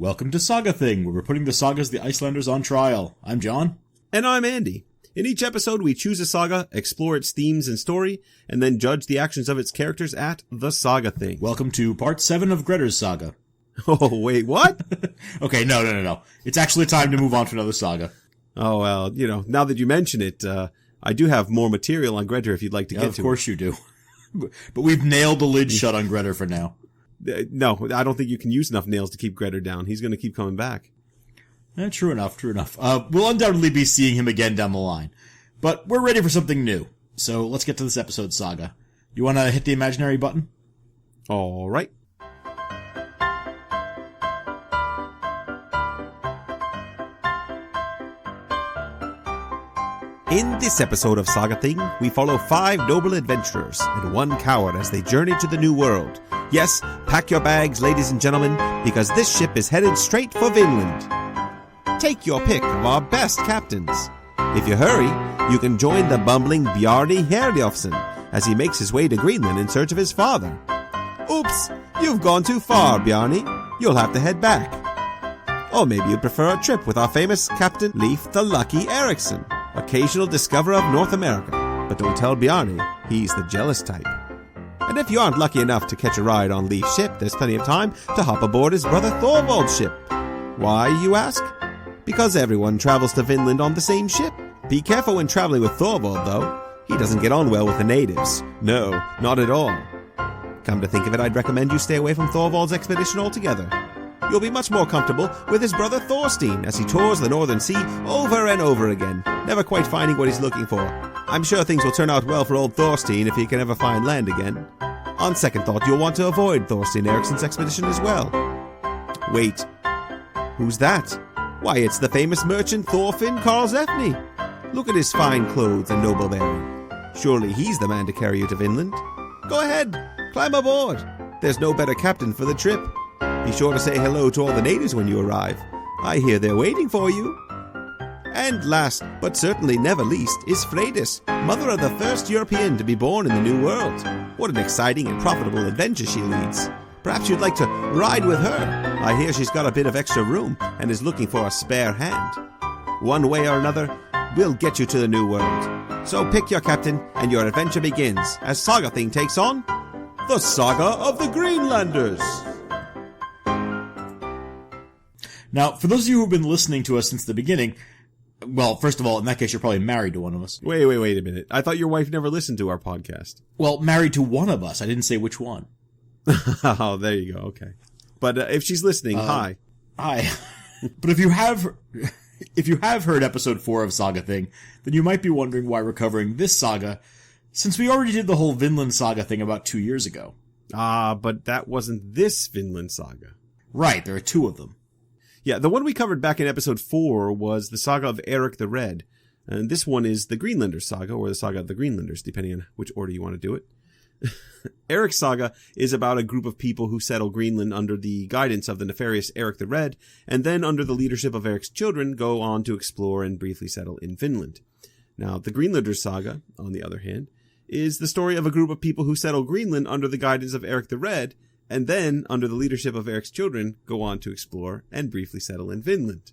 Welcome to Saga Thing, where we're putting the Sagas the Icelanders on trial. I'm John. And I'm Andy. In each episode, we choose a saga, explore its themes and story, and then judge the actions of its characters at the Saga Thing. Welcome to Part 7 of Grettir's Saga. Oh, wait, what? Okay, no. It's actually time to move on to another saga. Oh, well, now that you mention it, I do have more material on Grettir if you'd like to get to it. Of course you do. But we've nailed the lid shut on Grettir for now. No, I don't think you can use enough nails to keep Grettir down. He's going to keep coming back. True enough. We'll undoubtedly be seeing him again down the line. But we're ready for something new. So let's get to this episode's saga. You want to hit the imaginary button? All right. In this episode of Saga Thing, we follow 5 noble adventurers and 1 coward as they journey to the New World. Yes, pack your bags, ladies and gentlemen, because this ship is headed straight for Vinland. Take your pick of our best captains. If you hurry, you can join the bumbling Bjarni Herjolfsson as he makes his way to Greenland in search of his father. Oops, you've gone too far, Bjarni. You'll have to head back. Or maybe you'd prefer a trip with our famous Captain Leif the Lucky Eiriksson, occasional discoverer of North America. But don't tell Bjarni, he's the jealous type. And if you aren't lucky enough to catch a ride on Leif's ship, there's plenty of time to hop aboard his brother Thorvald's ship. Why, you ask? Because everyone travels to Vinland on the same ship. Be careful when traveling with Thorvald, though. He doesn't get on well with the natives. No, not at all. Come to think of it, I'd recommend you stay away from Thorvald's expedition altogether. You'll be much more comfortable with his brother Thorstein as he tours the Northern Sea over and over again, never quite finding what he's looking for. I'm sure things will turn out well for old Thorstein if he can ever find land again. On second thought, you'll want to avoid Thorstein Eriksson's expedition as well. Wait, who's that? Why, it's the famous merchant Thorfinn Karlsefni. Look at his fine clothes and noble bearing. Surely he's the man to carry you to Vinland. Go ahead, climb aboard. There's no better captain for the trip. Be sure to say hello to all the natives when you arrive. I hear they're waiting for you. And last, but certainly never least, is Freydis, mother of the first European to be born in the New World. What an exciting and profitable adventure she leads. Perhaps you'd like to ride with her. I hear she's got a bit of extra room and is looking for a spare hand. One way or another, we'll get you to the New World. So pick your captain and your adventure begins as Saga Thing takes on the Saga of the Greenlanders. Now, for those of you who have been listening to us since the beginning, well, first of all, in that case, you're probably married to one of us. Wait a minute. I thought your wife never listened to our podcast. Well, married to one of us. I didn't say which one. Oh, there you go. Okay. But if she's listening, hi. Hi. But if you have heard episode 4 of Saga Thing, then you might be wondering why we're covering this saga, since we already did the whole Vinland saga thing about 2 years ago. But that wasn't this Vinland saga. Right, there are 2 of them. Yeah, the one we covered back in episode 4 was the Saga of Eirik the Red. And this one is the Greenlanders saga, or the Saga of the Greenlanders, depending on which order you want to do it. Eirik's saga is about a group of people who settle Greenland under the guidance of the nefarious Eirik the Red, and then under the leadership of Eirik's children go on to explore and briefly settle in Finland. Now, the Greenlanders saga, on the other hand, is the story of a group of people who settle Greenland under the guidance of Eirik the Red, and then, under the leadership of Eirik's children, go on to explore and briefly settle in Vinland.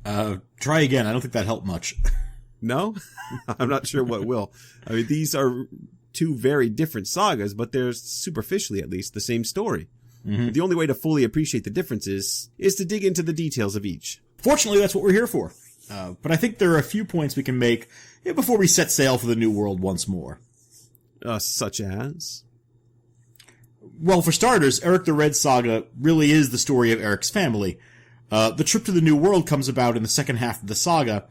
Try again. I don't think that helped much. No? I'm not sure what will. I mean, these are 2 very different sagas, but they're superficially, at least, the same story. Mm-hmm. The only way to fully appreciate the differences is to dig into the details of each. Fortunately, that's what we're here for. But I think there are a few points we can make before we set sail for the New World once more. Such as? Well, for starters, Eirik the Red saga really is the story of Eirik's family. The trip to the New World comes about in the second half of the saga,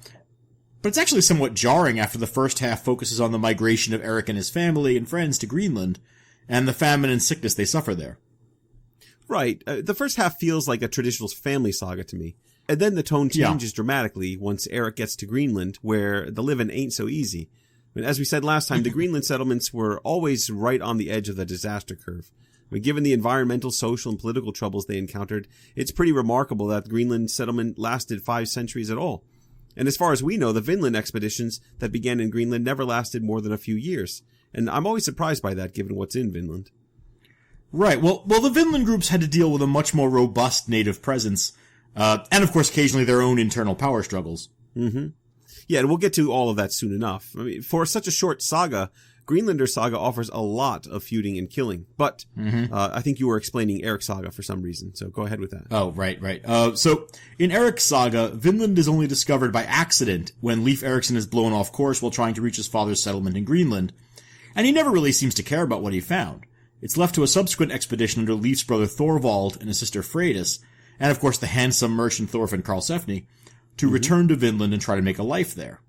but it's actually somewhat jarring after the first half focuses on the migration of Eirik and his family and friends to Greenland, and the famine and sickness they suffer there. Right. The first half feels like a traditional family saga to me. And then the tone changes dramatically once Eirik gets to Greenland, where the living ain't so easy. I mean, as we said last time, the Greenland settlements were always right on the edge of the disaster curve. I mean, given the environmental, social, and political troubles they encountered, it's pretty remarkable that the Greenland settlement lasted 5 centuries at all. And as far as we know, the Vinland expeditions that began in Greenland never lasted more than a few years. And I'm always surprised by that, given what's in Vinland. Right. Well, the Vinland groups had to deal with a much more robust native presence, and of course occasionally their own internal power struggles. Mm-hmm. Yeah, and we'll get to all of that soon enough. I mean, for such a short saga, Greenlander saga offers a lot of feuding and killing, but I think you were explaining Eirik's saga for some reason, so go ahead with that. Oh, right. So, in Eirik's saga, Vinland is only discovered by accident when Leif Eiriksson is blown off course while trying to reach his father's settlement in Greenland, and he never really seems to care about what he found. It's left to a subsequent expedition under Leif's brother Thorvald and his sister Freydis, and of course the handsome merchant Thorfinn Karlsefni, to return to Vinland and try to make a life there.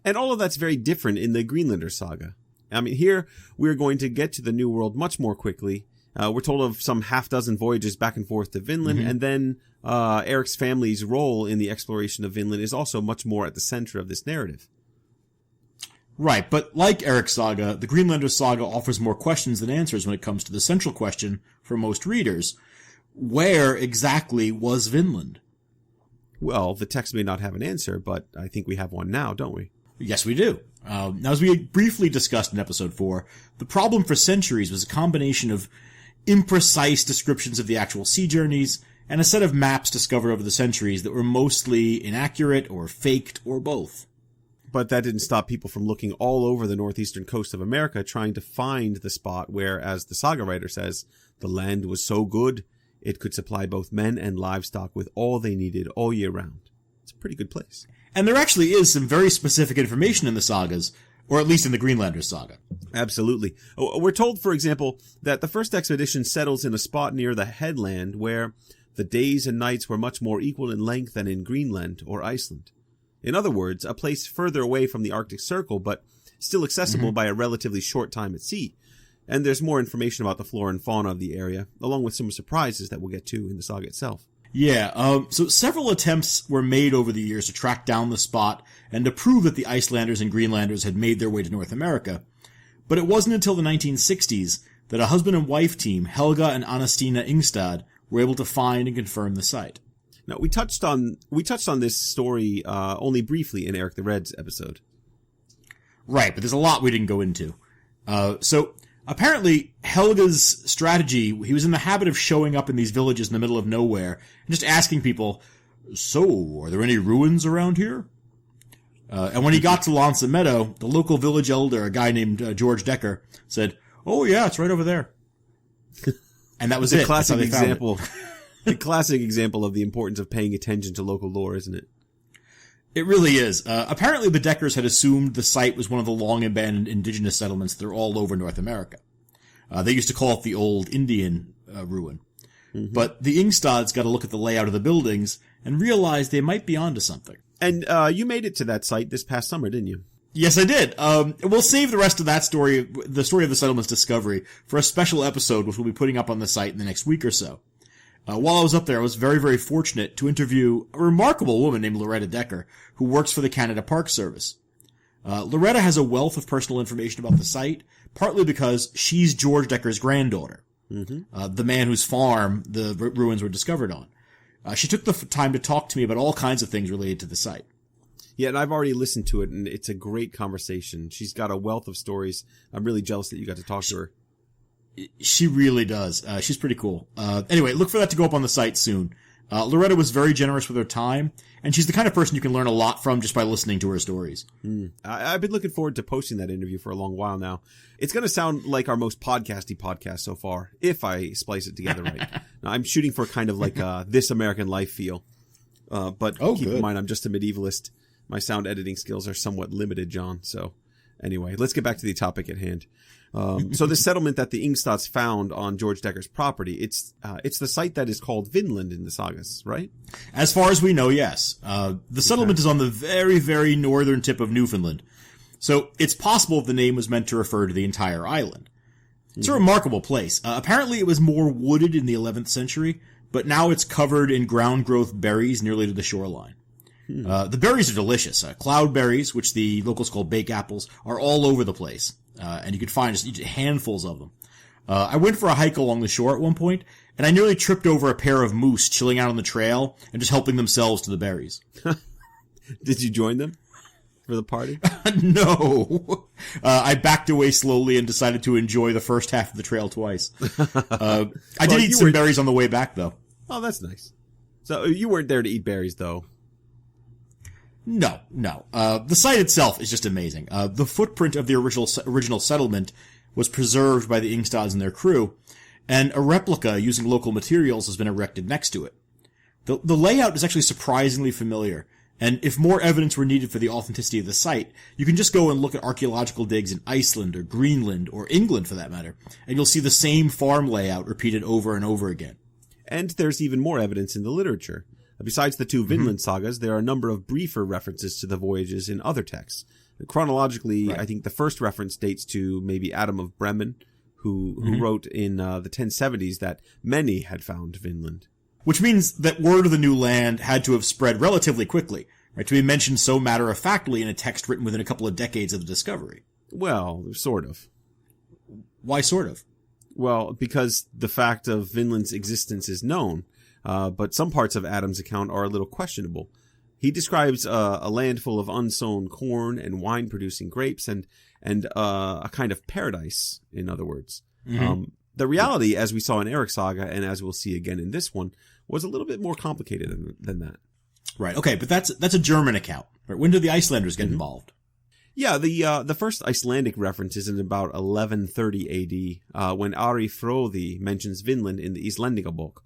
And all of that's very different in the Greenlander saga. I mean, here we're going to get to the New World much more quickly. We're told of some half-dozen voyages back and forth to Vinland, and then Eirik's family's role in the exploration of Vinland is also much more at the center of this narrative. Right, but like Eirik's saga, the Greenlander saga offers more questions than answers when it comes to the central question for most readers. Where exactly was Vinland? Well, the text may not have an answer, but I think we have one now, don't we? Yes, we do. Now, as we briefly discussed in episode 4, the problem for centuries was a combination of imprecise descriptions of the actual sea journeys and a set of maps discovered over the centuries that were mostly inaccurate or faked or both. But that didn't stop people from looking all over the northeastern coast of America trying to find the spot where, as the saga writer says, the land was so good it could supply both men and livestock with all they needed all year round. It's a pretty good place. And there actually is some very specific information in the sagas, or at least in the Greenlanders saga. Absolutely. We're told, for example, that the first expedition settles in a spot near the headland where the days and nights were much more equal in length than in Greenland or Iceland. In other words, a place further away from the Arctic Circle, but still accessible by a relatively short time at sea. And there's more information about the flora and fauna of the area, along with some surprises that we'll get to in the saga itself. Yeah, so several attempts were made over the years to track down the spot and to prove that the Icelanders and Greenlanders had made their way to North America. But it wasn't until the 1960s that a husband and wife team, Helga and Anastina Ingstad, were able to find and confirm the site. Now, we touched on this story only briefly in Eirik the Red's episode. Right, but there's a lot we didn't go into. So apparently, Helga's strategy, he was in the habit of showing up in these villages in the middle of nowhere and just asking people, "So, are there any ruins around here?" And when he got to Lanza Meadow, the local village elder, a guy named George Decker, said, "Oh yeah, it's right over there." And that was it's it. A classic example. A classic example of the importance of paying attention to local lore, isn't it? It really is. Apparently the Deckers had assumed the site was one of the long-abandoned indigenous settlements that are all over North America. They used to call it the old Indian ruin. But the Ingstads got a look at the layout of the buildings and realized they might be onto something. And you made it to that site this past summer, didn't you? Yes, I did. We'll save the rest of that story, the story of the settlement's discovery, for a special episode which we'll be putting up on the site in the next week or so. While I was up there, I was very, very fortunate to interview a remarkable woman named Loretta Decker, who works for the Canada Park Service. Loretta has a wealth of personal information about the site, partly because she's George Decker's granddaughter, the man whose farm the ruins were discovered on. She took the time to talk to me about all kinds of things related to the site. Yeah, and I've already listened to it, and it's a great conversation. She's got a wealth of stories. I'm really jealous that you got to talk to her. She really does. She's pretty cool. Anyway, look for that to go up on the site soon. Loretta was very generous with her time, and she's the kind of person you can learn a lot from just by listening to her stories. I've been looking forward to posting that interview for a long while now. It's going to sound like our most podcasty podcast so far, if I splice it together right. Now, I'm shooting for kind of like This American Life feel. But keep in mind, I'm just a medievalist. My sound editing skills are somewhat limited, John. So anyway, let's get back to the topic at hand. So the settlement that the Ingstads found on George Decker's property, it's the site that is called Vinland in the Sagas, right? As far as we know, yes. The settlement is on the very, very northern tip of Newfoundland. So it's possible the name was meant to refer to the entire island. It's a remarkable place. Apparently it was more wooded in the 11th century, but now it's covered in ground growth berries nearly to the shoreline. The berries are delicious. Cloudberries, which the locals call bake apples, are all over the place. And you could find just handfuls of them. I went for a hike along the shore at one point, and I nearly tripped over a pair of moose chilling out on the trail and just helping themselves to the berries. Did you join them? for the party? No. I backed away slowly and decided to enjoy the first half of the trail twice. I did eat some berries on the way back, though. Oh, that's nice. So you weren't there to eat berries, though? No. The site itself is just amazing. The footprint of the original settlement was preserved by the Ingstads and their crew, and a replica using local materials has been erected next to it. The layout is actually surprisingly familiar, and if more evidence were needed for the authenticity of the site, you can just go and look at archaeological digs in Iceland or Greenland or England for that matter, and you'll see the same farm layout repeated over and over again. And there's even more evidence in the literature. Besides the two Vinland sagas, there are a number of briefer references to the voyages in other texts. Chronologically, right. I think the first reference dates to maybe Adam of Bremen, who wrote in the 1070s that many had found Vinland. Which means that word of the new land had to have spread relatively quickly, right? To be mentioned so matter-of-factly in a text written within a couple of decades of the discovery. Well, sort of. Why sort of? Well, because the fact of Vinland's existence is known, but some parts of Adam's account are a little questionable. He describes a land full of unsown corn and wine-producing grapes and a kind of paradise, in other words. The reality, as we saw in Eirik's saga, and as we'll see again in this one, was a little bit more complicated than that. Right. Okay, but that's a German account. Right? When did the Icelanders get involved? Yeah, the first Icelandic reference is in about 1130 AD, when Ari Fróði mentions Vinland in the Íslendingabók.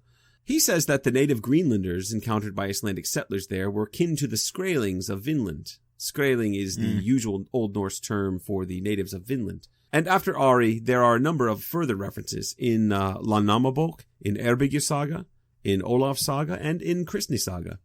He says that the native Greenlanders encountered by Icelandic settlers there were kin to the skraelings of Vinland. Skraeling is the usual Old Norse term for the natives of Vinland. And after Ari, there are a number of further references in Landnámabók, in Eyrbyggja saga, in Olaf's saga, and in Kristni saga.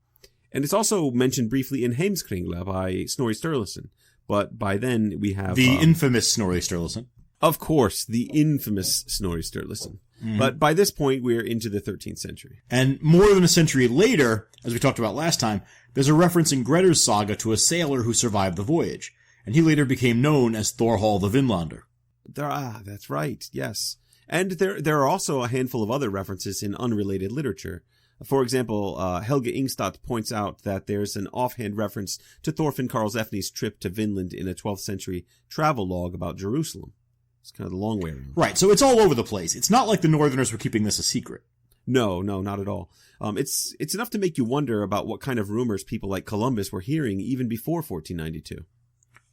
And it's also mentioned briefly in Heimskringla by Snorri Sturluson. But by then we have... The infamous Snorri Sturluson. Of course, the infamous Snorri Sturluson. But by this point, we're into the 13th century. And more than a century later, as we talked about last time, there's a reference in Grettir's saga to a sailor who survived the voyage. And he later became known as Thorhall the Vinlander. That's right, yes. And there are also a handful of other references in unrelated literature. For example, Helge Ingstad points out that there's an offhand reference to Thorfinn Karlsefni's trip to Vinland in a 12th century travel log about Jerusalem. It's kind of the long way around. Right, so it's all over the place. It's not like the Northerners were keeping this a secret. No, not at all. It's enough to make you wonder about what kind of rumors people like Columbus were hearing even before 1492.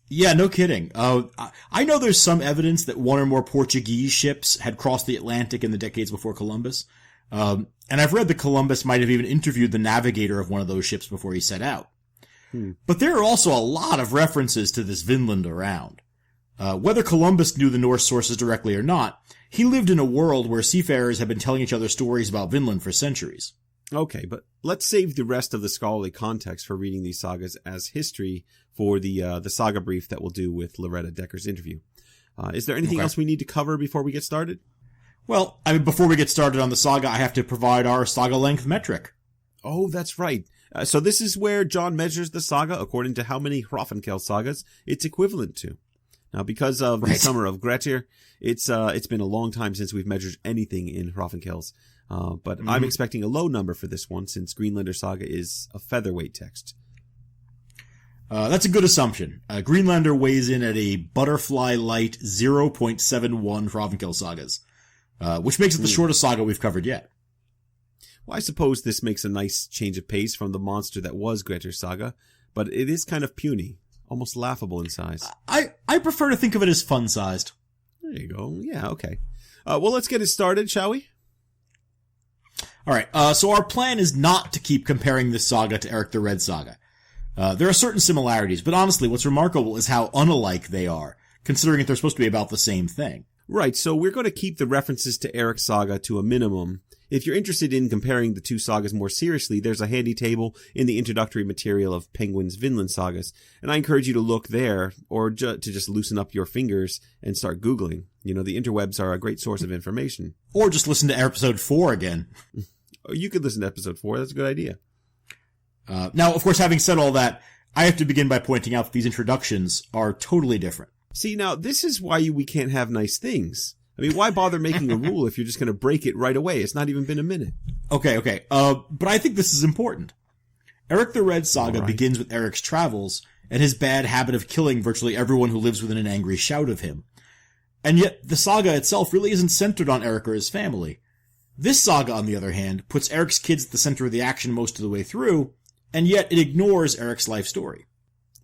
Yeah, no kidding. I know there's some evidence that one or more Portuguese ships had crossed the Atlantic in the decades before Columbus. And I've read that Columbus might have even interviewed the navigator of one of those ships before he set out. But there are also a lot of references to this Vinland around. Whether Columbus knew the Norse sources directly or not, he lived in a world where seafarers had been telling each other stories about Vinland for centuries. Okay, but let's save the rest of the scholarly context for reading these sagas as history for the saga brief that we'll do with Loretta Decker's interview. Is there anything else we need to cover before we get started? Well, before we get started on the saga, I have to provide our saga length metric. Oh, that's right. So this is where John measures the saga according to how many Hrafnkel sagas it's equivalent to. Now, because of the summer of Grettir, it's been a long time since we've measured anything in Hrafnkels. But I'm expecting a low number for this one, since Greenlander saga is a featherweight text. That's a good assumption. Greenlander weighs in at a butterfly light 0.71 Hrafnkel sagas, which makes it the shortest saga we've covered yet. Well, I suppose this makes a nice change of pace from the monster that was Grettir's saga, but it is kind of puny. Almost laughable in size. I prefer to think of it as fun-sized. There you go. Yeah, okay. Well, let's get it started, shall we? All right. So our plan is not to keep comparing this saga to Eirik the Red saga. There are certain similarities, but honestly, what's remarkable is how unalike they are, considering that they're supposed to be about the same thing. Right, so we're going to keep the references to Eirik's saga to a minimum. If you're interested in comparing the two sagas more seriously, there's a handy table in the introductory material of Penguin's Vinland sagas, and I encourage you to look there, or to just loosen up your fingers and start Googling. You know, the interwebs are a great source of information. Or just listen to episode 4 again. You could listen to episode 4, that's a good idea. Now, of course, having said all that, I have to begin by pointing out that these introductions are totally different. See, now, this is why we can't have nice things. I mean, why bother making a rule if you're just going to break it right away? It's not even been a minute. Okay. But I think this is important. Eirik the Red saga begins with Eirik's travels and his bad habit of killing virtually everyone who lives within an angry shout of him. And yet, the saga itself really isn't centered on Eirik or his family. This saga, on the other hand, puts Eirik's kids at the center of the action most of the way through, and yet it ignores Eirik's life story.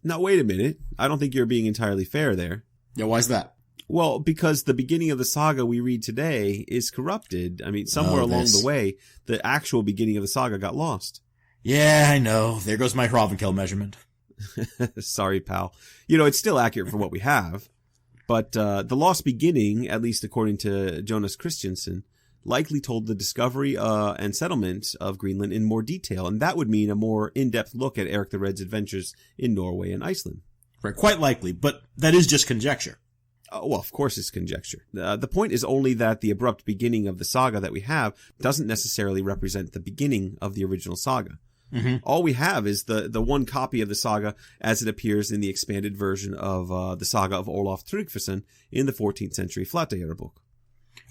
Now, wait a minute. I don't think you're being entirely fair there. Yeah, why's that? Well, because the beginning of the saga we read today is corrupted. I mean, somewhere along the way, the actual beginning of the saga got lost. Yeah, I know. There goes my Hravenkel measurement. Sorry, pal. You know, it's still accurate for what we have. But the lost beginning, at least according to Jonas Christiansen, likely told the discovery and settlement of Greenland in more detail, and that would mean a more in-depth look at Eirik the Red's adventures in Norway and Iceland. Right, quite likely, but that is just conjecture. Oh, well, of course it's conjecture. The point is only that the abrupt beginning of the saga that we have doesn't necessarily represent the beginning of the original saga. Mm-hmm. All we have is the one copy of the saga as it appears in the expanded version of the saga of Olaf Tryggvason in the 14th century Flateyjara book.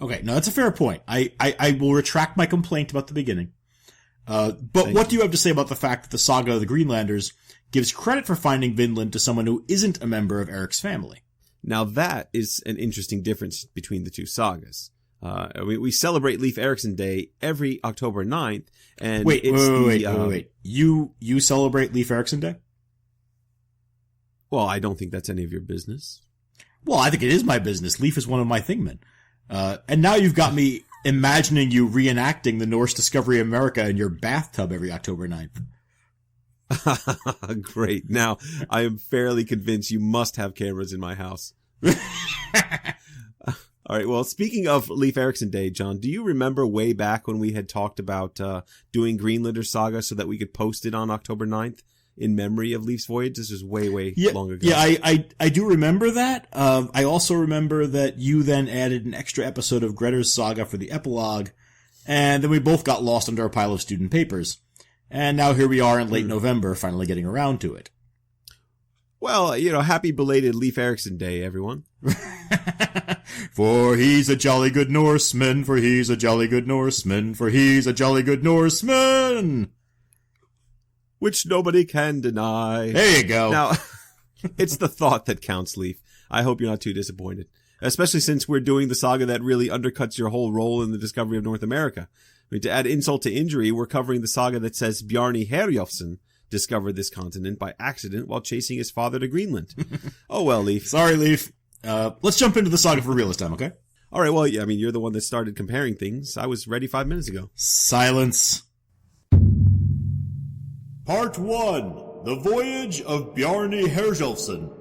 Okay, no, that's a fair point. I will retract my complaint about the beginning. But what do you have to say about the fact that the saga of the Greenlanders gives credit for finding Vinland to someone who isn't a member of Eirik's family? Now that is an interesting difference between the two sagas. We celebrate Leif Eiriksson Day every October 9th, and wait. You celebrate Leif Eiriksson Day? Well, I don't think that's any of your business. Well, I think it is my business. Leif is one of my thingmen. And now you've got me imagining you reenacting the Norse discovery of America in your bathtub every October 9th. Great. Now, I am fairly convinced you must have cameras in my house. All right. Well, speaking of Leif Eiriksson Day, John, do you remember way back when we had talked about doing Greenlanders saga so that we could post it on October 9th in memory of Leif's voyage? This was way long ago. Yeah, I do remember that. I also remember that you then added an extra episode of Grettir's saga for the epilogue, and then we both got lost under a pile of student papers. And now here we are in late November, finally getting around to it. Well, you know, happy belated Leif Eiriksson Day, everyone. For he's a jolly good Norseman, for he's a jolly good Norseman, for he's a jolly good Norseman. Which nobody can deny. There you go. Now, it's the thought that counts, Leif. I hope you're not too disappointed. Especially since we're doing the saga that really undercuts your whole role in the discovery of North America. I mean, to add insult to injury, we're covering the saga that says Bjarni Herjolfsson discovered this continent by accident while chasing his father to Greenland. Oh well, Leif. Sorry, Leif. Let's jump into the saga for real this time, okay? All right, well, yeah, I mean, you're the one that started comparing things. I was ready 5 minutes ago. Silence. Part 1. The Voyage of Bjarni Herjolfsson.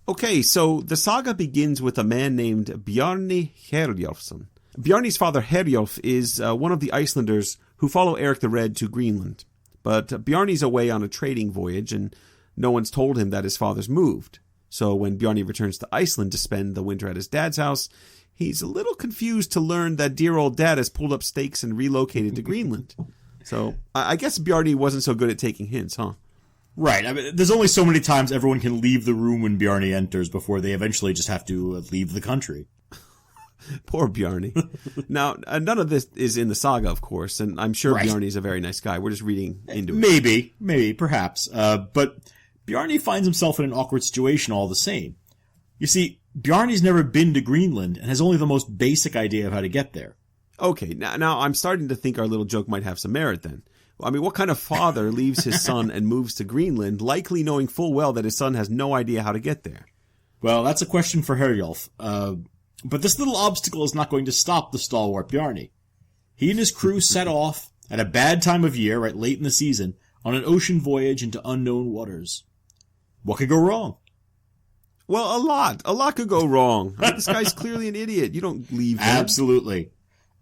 Okay, so the saga begins with a man named Bjarni Herjolfsson. Bjarni's father Herjolf is one of the Icelanders who follow Eirik the Red to Greenland. But Bjarni's away on a trading voyage, and no one's told him that his father's moved. So when Bjarni returns to Iceland to spend the winter at his dad's house, he's a little confused to learn that dear old dad has pulled up stakes and relocated to Greenland. So I guess Bjarni wasn't so good at taking hints, huh? Right. I mean, there's only so many times everyone can leave the room when Bjarni enters before they eventually just have to leave the country. Poor Bjarni. Now, none of this is in the saga, of course, and I'm sure Bjarni's a very nice guy. We're just reading into it. Maybe, perhaps. But Bjarni finds himself in an awkward situation all the same. You see, Bjarni's never been to Greenland and has only the most basic idea of how to get there. Okay, now I'm starting to think our little joke might have some merit then. I mean, what kind of father leaves his son and moves to Greenland, likely knowing full well that his son has no idea how to get there? Well, that's a question for Herjolf. But this little obstacle is not going to stop the stalwart Bjarni. He and his crew set off, at a bad time of year, right late in the season, on an ocean voyage into unknown waters. What could go wrong? Well, a lot. A lot could go wrong. I mean, this guy's clearly an idiot. You don't leave him. Absolutely.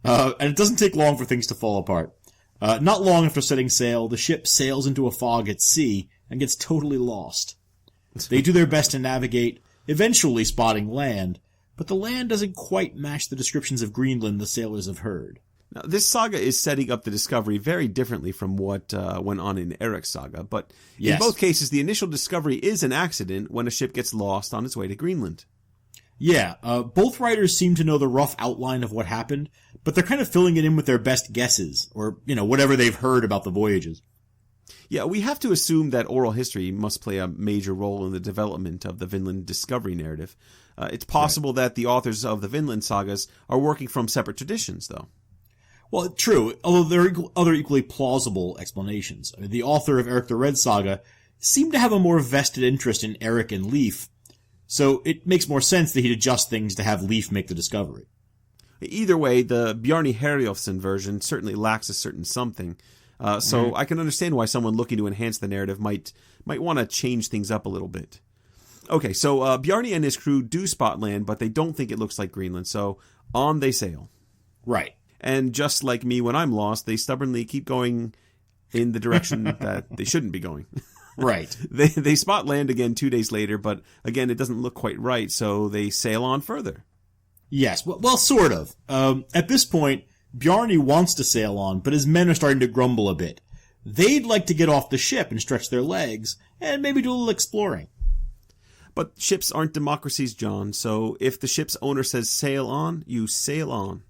And it doesn't take long for things to fall apart. Not long after setting sail, the ship sails into a fog at sea and gets totally lost. They do their best to navigate, eventually spotting land, but the land doesn't quite match the descriptions of Greenland the sailors have heard. Now, this saga is setting up the discovery very differently from what went on in Eirik's saga, but in both cases, the initial discovery is an accident when a ship gets lost on its way to Greenland. Yeah, both writers seem to know the rough outline of what happened, but they're kind of filling it in with their best guesses, or, whatever they've heard about the voyages. Yeah, we have to assume that oral history must play a major role in the development of the Vinland discovery narrative. It's possible that the authors of the Vinland sagas are working from separate traditions, though. Well, true, although there are other equally plausible explanations. I mean, the author of Eirik the Red saga seemed to have a more vested interest in Eirik and Leif, so it makes more sense that he'd adjust things to have Leif make the discovery. Either way, the Bjarni Herjolfsson version certainly lacks a certain something. So I can understand why someone looking to enhance the narrative might want to change things up a little bit. Okay, so Bjarni and his crew do spot land, but they don't think it looks like Greenland, so on they sail. Right. And just like me when I'm lost, they stubbornly keep going in the direction that they shouldn't be going. Right. They spot land again 2 days later, but again, it doesn't look quite right, so they sail on further. Yes, well, sort of. At this point, Bjarni wants to sail on, but his men are starting to grumble a bit. They'd like to get off the ship and stretch their legs, and maybe do a little exploring. But ships aren't democracies, John, so if the ship's owner says sail on, you sail on.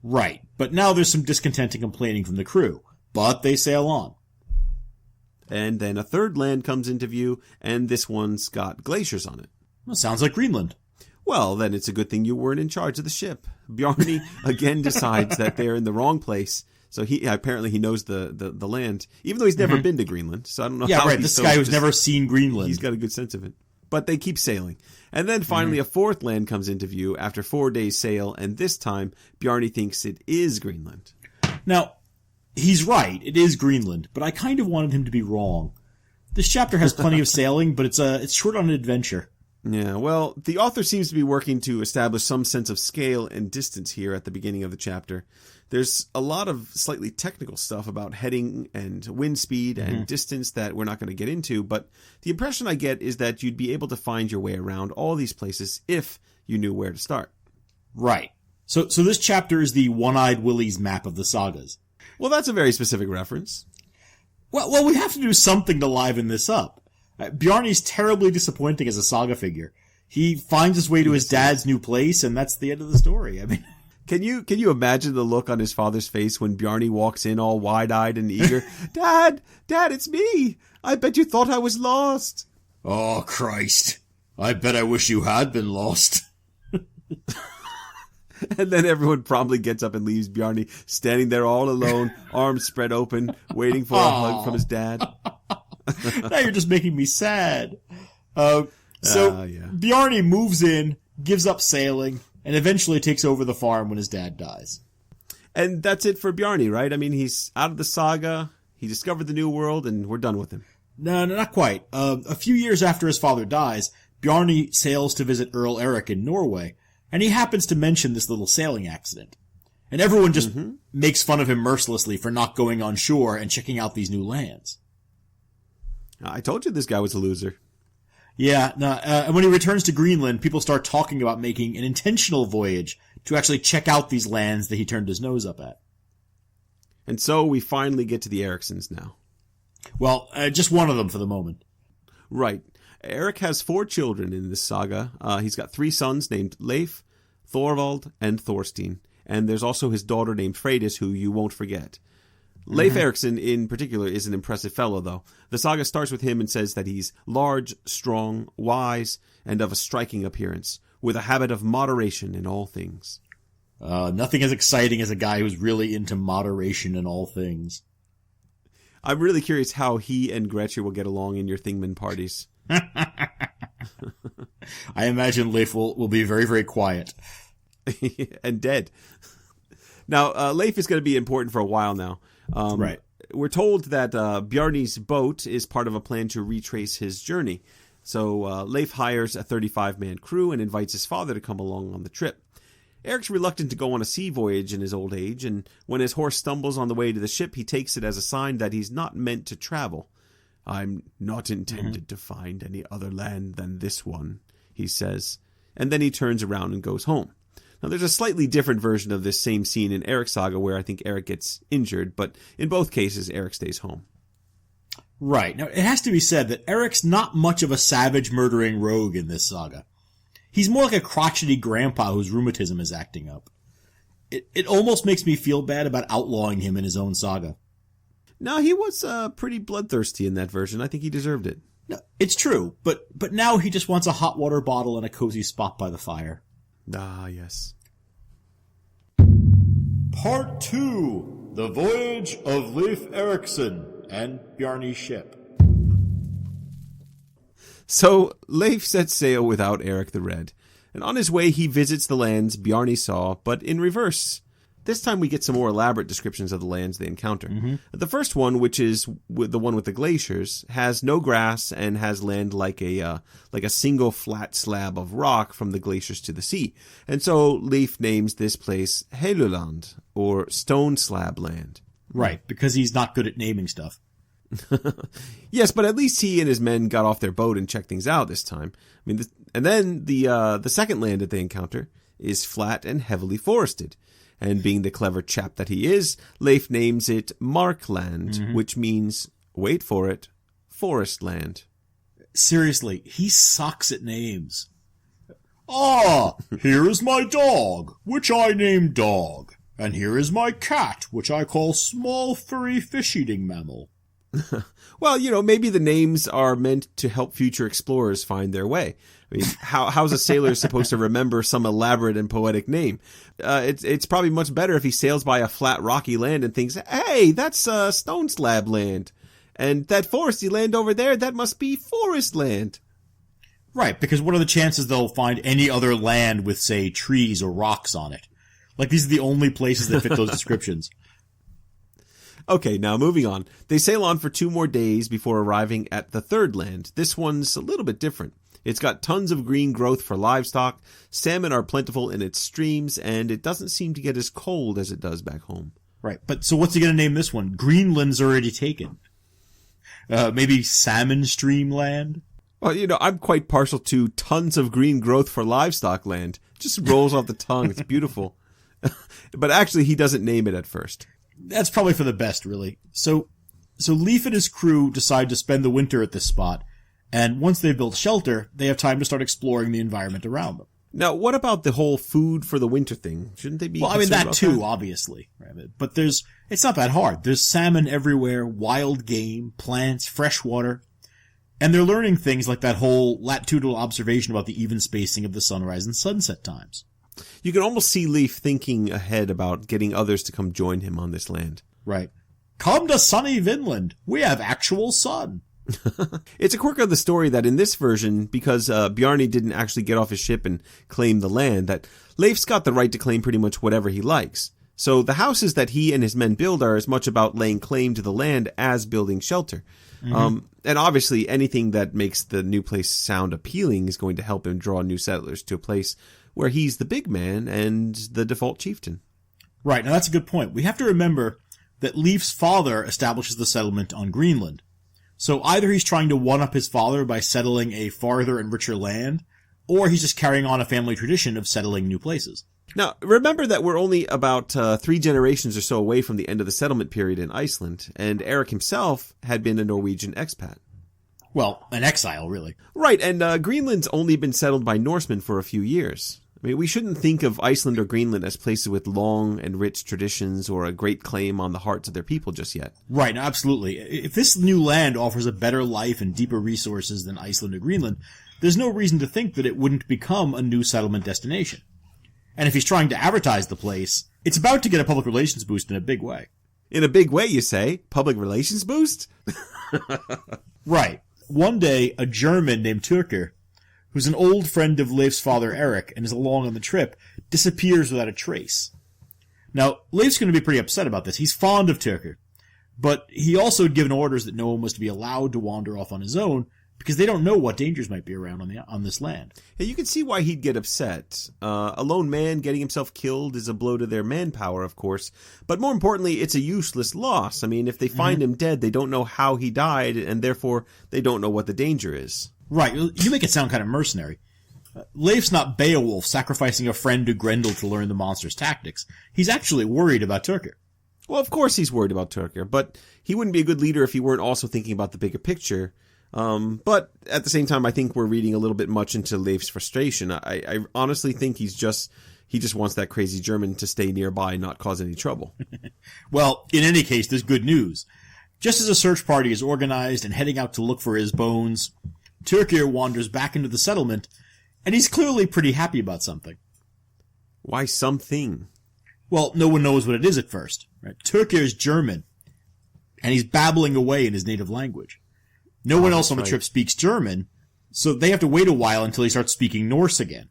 Right, but now there's some discontent and complaining from the crew, but they sail on. And then a third land comes into view, and this one's got glaciers on it. Well, sounds like Greenland. Well, then it's a good thing you weren't in charge of the ship. Bjarni again decides that they're in the wrong place, so he knows the land, even though he's never been to Greenland. So I don't know. Yeah, how right. This guy who's never seen Greenland. He's got a good sense of it. But they keep sailing, and then finally a fourth land comes into view after 4 days sail, and this time Bjarni thinks it is Greenland. Now, he's right. It is Greenland, but I kind of wanted him to be wrong. This chapter has plenty of sailing, but it's short on adventure. Yeah, well, the author seems to be working to establish some sense of scale and distance here at the beginning of the chapter. There's a lot of slightly technical stuff about heading and wind speed and distance that we're not going to get into, but the impression I get is that you'd be able to find your way around all these places if you knew where to start. Right. So this chapter is the One-Eyed Willie's map of the sagas. Well, that's a very specific reference. Well, we have to do something to liven this up. Bjarni's terribly disappointing as a saga figure. He finds his way to his dad's new place, and that's the end of the story. I mean, can you imagine the look on his father's face when Bjarni walks in all wide-eyed and eager? Dad, it's me. I bet you thought I was lost. Oh, Christ. I bet I wish you had been lost. And then everyone promptly gets up and leaves Bjarni standing there all alone, arms spread open, waiting for a hug from his dad. Now you're just making me sad. Bjarni moves in, gives up sailing, and eventually takes over the farm when his dad dies. And that's it for Bjarni, right? I mean, he's out of the saga, he discovered the new world, and we're done with him. No, not quite. A few years after his father dies, Bjarni sails to visit Earl Erik in Norway, and he happens to mention this little sailing accident. And everyone just makes fun of him mercilessly for not going on shore and checking out these new lands. I told you this guy was a loser. Yeah, and when he returns to Greenland, people start talking about making an intentional voyage to actually check out these lands that he turned his nose up at. And so we finally get to the Eirikssons now. Well, just one of them for the moment. Right. Eirik has 4 children in this saga. He's got 3 sons named Leif, Thorvald, and Thorstein. And there's also his daughter named Freydis, who you won't forget. Leif Eiriksson, in particular, is an impressive fellow, though. The saga starts with him and says that he's large, strong, wise, and of a striking appearance, with a habit of moderation in all things. Nothing as exciting as a guy who's really into moderation in all things. I'm really curious how he and Gretchen will get along in your Thingman parties. I imagine Leif will be very, very quiet. And dead. Now, Leif is going to be important for a while now. Right. We're told that Bjarni's boat is part of a plan to retrace his journey. So Leif hires a 35-man crew and invites his father to come along on the trip. Eric's reluctant to go on a sea voyage in his old age, and when his horse stumbles on the way to the ship, he takes it as a sign that he's not meant to travel. "I'm not intended to find any other land than this one," he says, and then he turns around and goes home. Now, there's a slightly different version of this same scene in Eric's saga where I think Eric gets injured, but in both cases, Eric stays home. Right. Now, it has to be said that Eric's not much of a savage murdering rogue in this saga. He's more like a crotchety grandpa whose rheumatism is acting up. It almost makes me feel bad about outlawing him in his own saga. No, he was pretty bloodthirsty in that version. I think he deserved it. No, it's true, but now he just wants a hot water bottle and a cozy spot by the fire. Ah, yes. Part 2. The Voyage of Leif Eiriksson and Bjarni's ship. So, Leif sets sail without Eirik the Red, and on his way he visits the lands Bjarni saw, but in reverse. This time we get some more elaborate descriptions of the lands they encounter. Mm-hmm. The first one, which is the one with the glaciers, has no grass and has land like a single flat slab of rock from the glaciers to the sea. And so Leif names this place Helluland, or Stone Slab Land. Right, because he's not good at naming stuff. Yes, but at least he and his men got off their boat and checked things out this time. I mean, and then the second land that they encounter is flat and heavily forested. And being the clever chap that he is, Leif names it Markland, which means, wait for it, forest land. Seriously, he sucks at names. Ah, here is my dog, which I name Dog. And here is my cat, which I call Small Furry Fish-Eating Mammal. Well, maybe the names are meant to help future explorers find their way. I mean, how's a sailor supposed to remember some elaborate and poetic name? It's probably much better if he sails by a flat, rocky land and thinks, hey, that's Stone Slab Land. And that foresty land over there, that must be Forest Land. Right, because what are the chances they'll find any other land with, say, trees or rocks on it? Like, these are the only places that fit those descriptions. Okay, now moving on. They sail on for 2 more days before arriving at the third land. This one's a little bit different. It's got tons of green growth for livestock, salmon are plentiful in its streams, and it doesn't seem to get as cold as it does back home. Right, but so what's he going to name this one? Greenland's already taken. Maybe Salmon Stream Land? Well, I'm quite partial to tons of green growth for livestock land. Just rolls off the tongue. It's beautiful. But actually, he doesn't name it at first. That's probably for the best, really. So Leif and his crew decide to spend the winter at this spot, and once they've built shelter, they have time to start exploring the environment around them. Now, what about the whole food for the winter thing? Shouldn't they be Well, I mean, that too, that? Obviously. Right? But it's not that hard. There's salmon everywhere, wild game, plants, fresh water, and they're learning things like that whole latitudinal observation about the even spacing of the sunrise and sunset times. You can almost see Leif thinking ahead about getting others to come join him on this land. Right. Come to sunny Vinland. We have actual sun. It's a quirk of the story that in this version, because Bjarni didn't actually get off his ship and claim the land, that Leif's got the right to claim pretty much whatever he likes. So the houses that he and his men build are as much about laying claim to the land as building shelter. Mm-hmm. And obviously anything that makes the new place sound appealing is going to help him draw new settlers to a place where he's the big man and the default chieftain. Right, now that's a good point. We have to remember that Leif's father establishes the settlement on Greenland. So either he's trying to one-up his father by settling a farther and richer land, or he's just carrying on a family tradition of settling new places. Now, remember that we're only about 3 generations or so away from the end of the settlement period in Iceland, and Eirik himself had been a Norwegian expat. Well, an exile, really. Right, and Greenland's only been settled by Norsemen for a few years. I mean, we shouldn't think of Iceland or Greenland as places with long and rich traditions or a great claim on the hearts of their people just yet. Right, absolutely. If this new land offers a better life and deeper resources than Iceland or Greenland, there's no reason to think that it wouldn't become a new settlement destination. And if he's trying to advertise the place, it's about to get a public relations boost in a big way. In a big way, you say? Public relations boost? Right. One day, a German named Turker, who's an old friend of Leif's father Eirik and is along on the trip, disappears without a trace. Now, Leif's going to be pretty upset about this. He's fond of Turker, but he also had given orders that no one was to be allowed to wander off on his own because they don't know what dangers might be around on this land. Yeah, you can see why he'd get upset. A lone man getting himself killed is a blow to their manpower, of course, but more importantly, it's a useless loss. I mean, if they find him dead, they don't know how he died, and therefore they don't know what the danger is. Right, you make it sound kind of mercenary. Leif's not Beowulf sacrificing a friend to Grendel to learn the monster's tactics. He's actually worried about Turker. Well, of course he's worried about Turker, but he wouldn't be a good leader if he weren't also thinking about the bigger picture. But at the same time, I think we're reading a little bit much into Leif's frustration. I honestly think he just wants that crazy German to stay nearby and not cause any trouble. Well, in any case, there's good news. Just as a search party is organized and heading out to look for his bones, Turkir wanders back into the settlement, and he's clearly pretty happy about something. Why something? Well, no one knows what it is at first. Right? Turkir's German, and he's babbling away in his native language. No one else on the trip speaks German, so they have to wait a while until he starts speaking Norse again.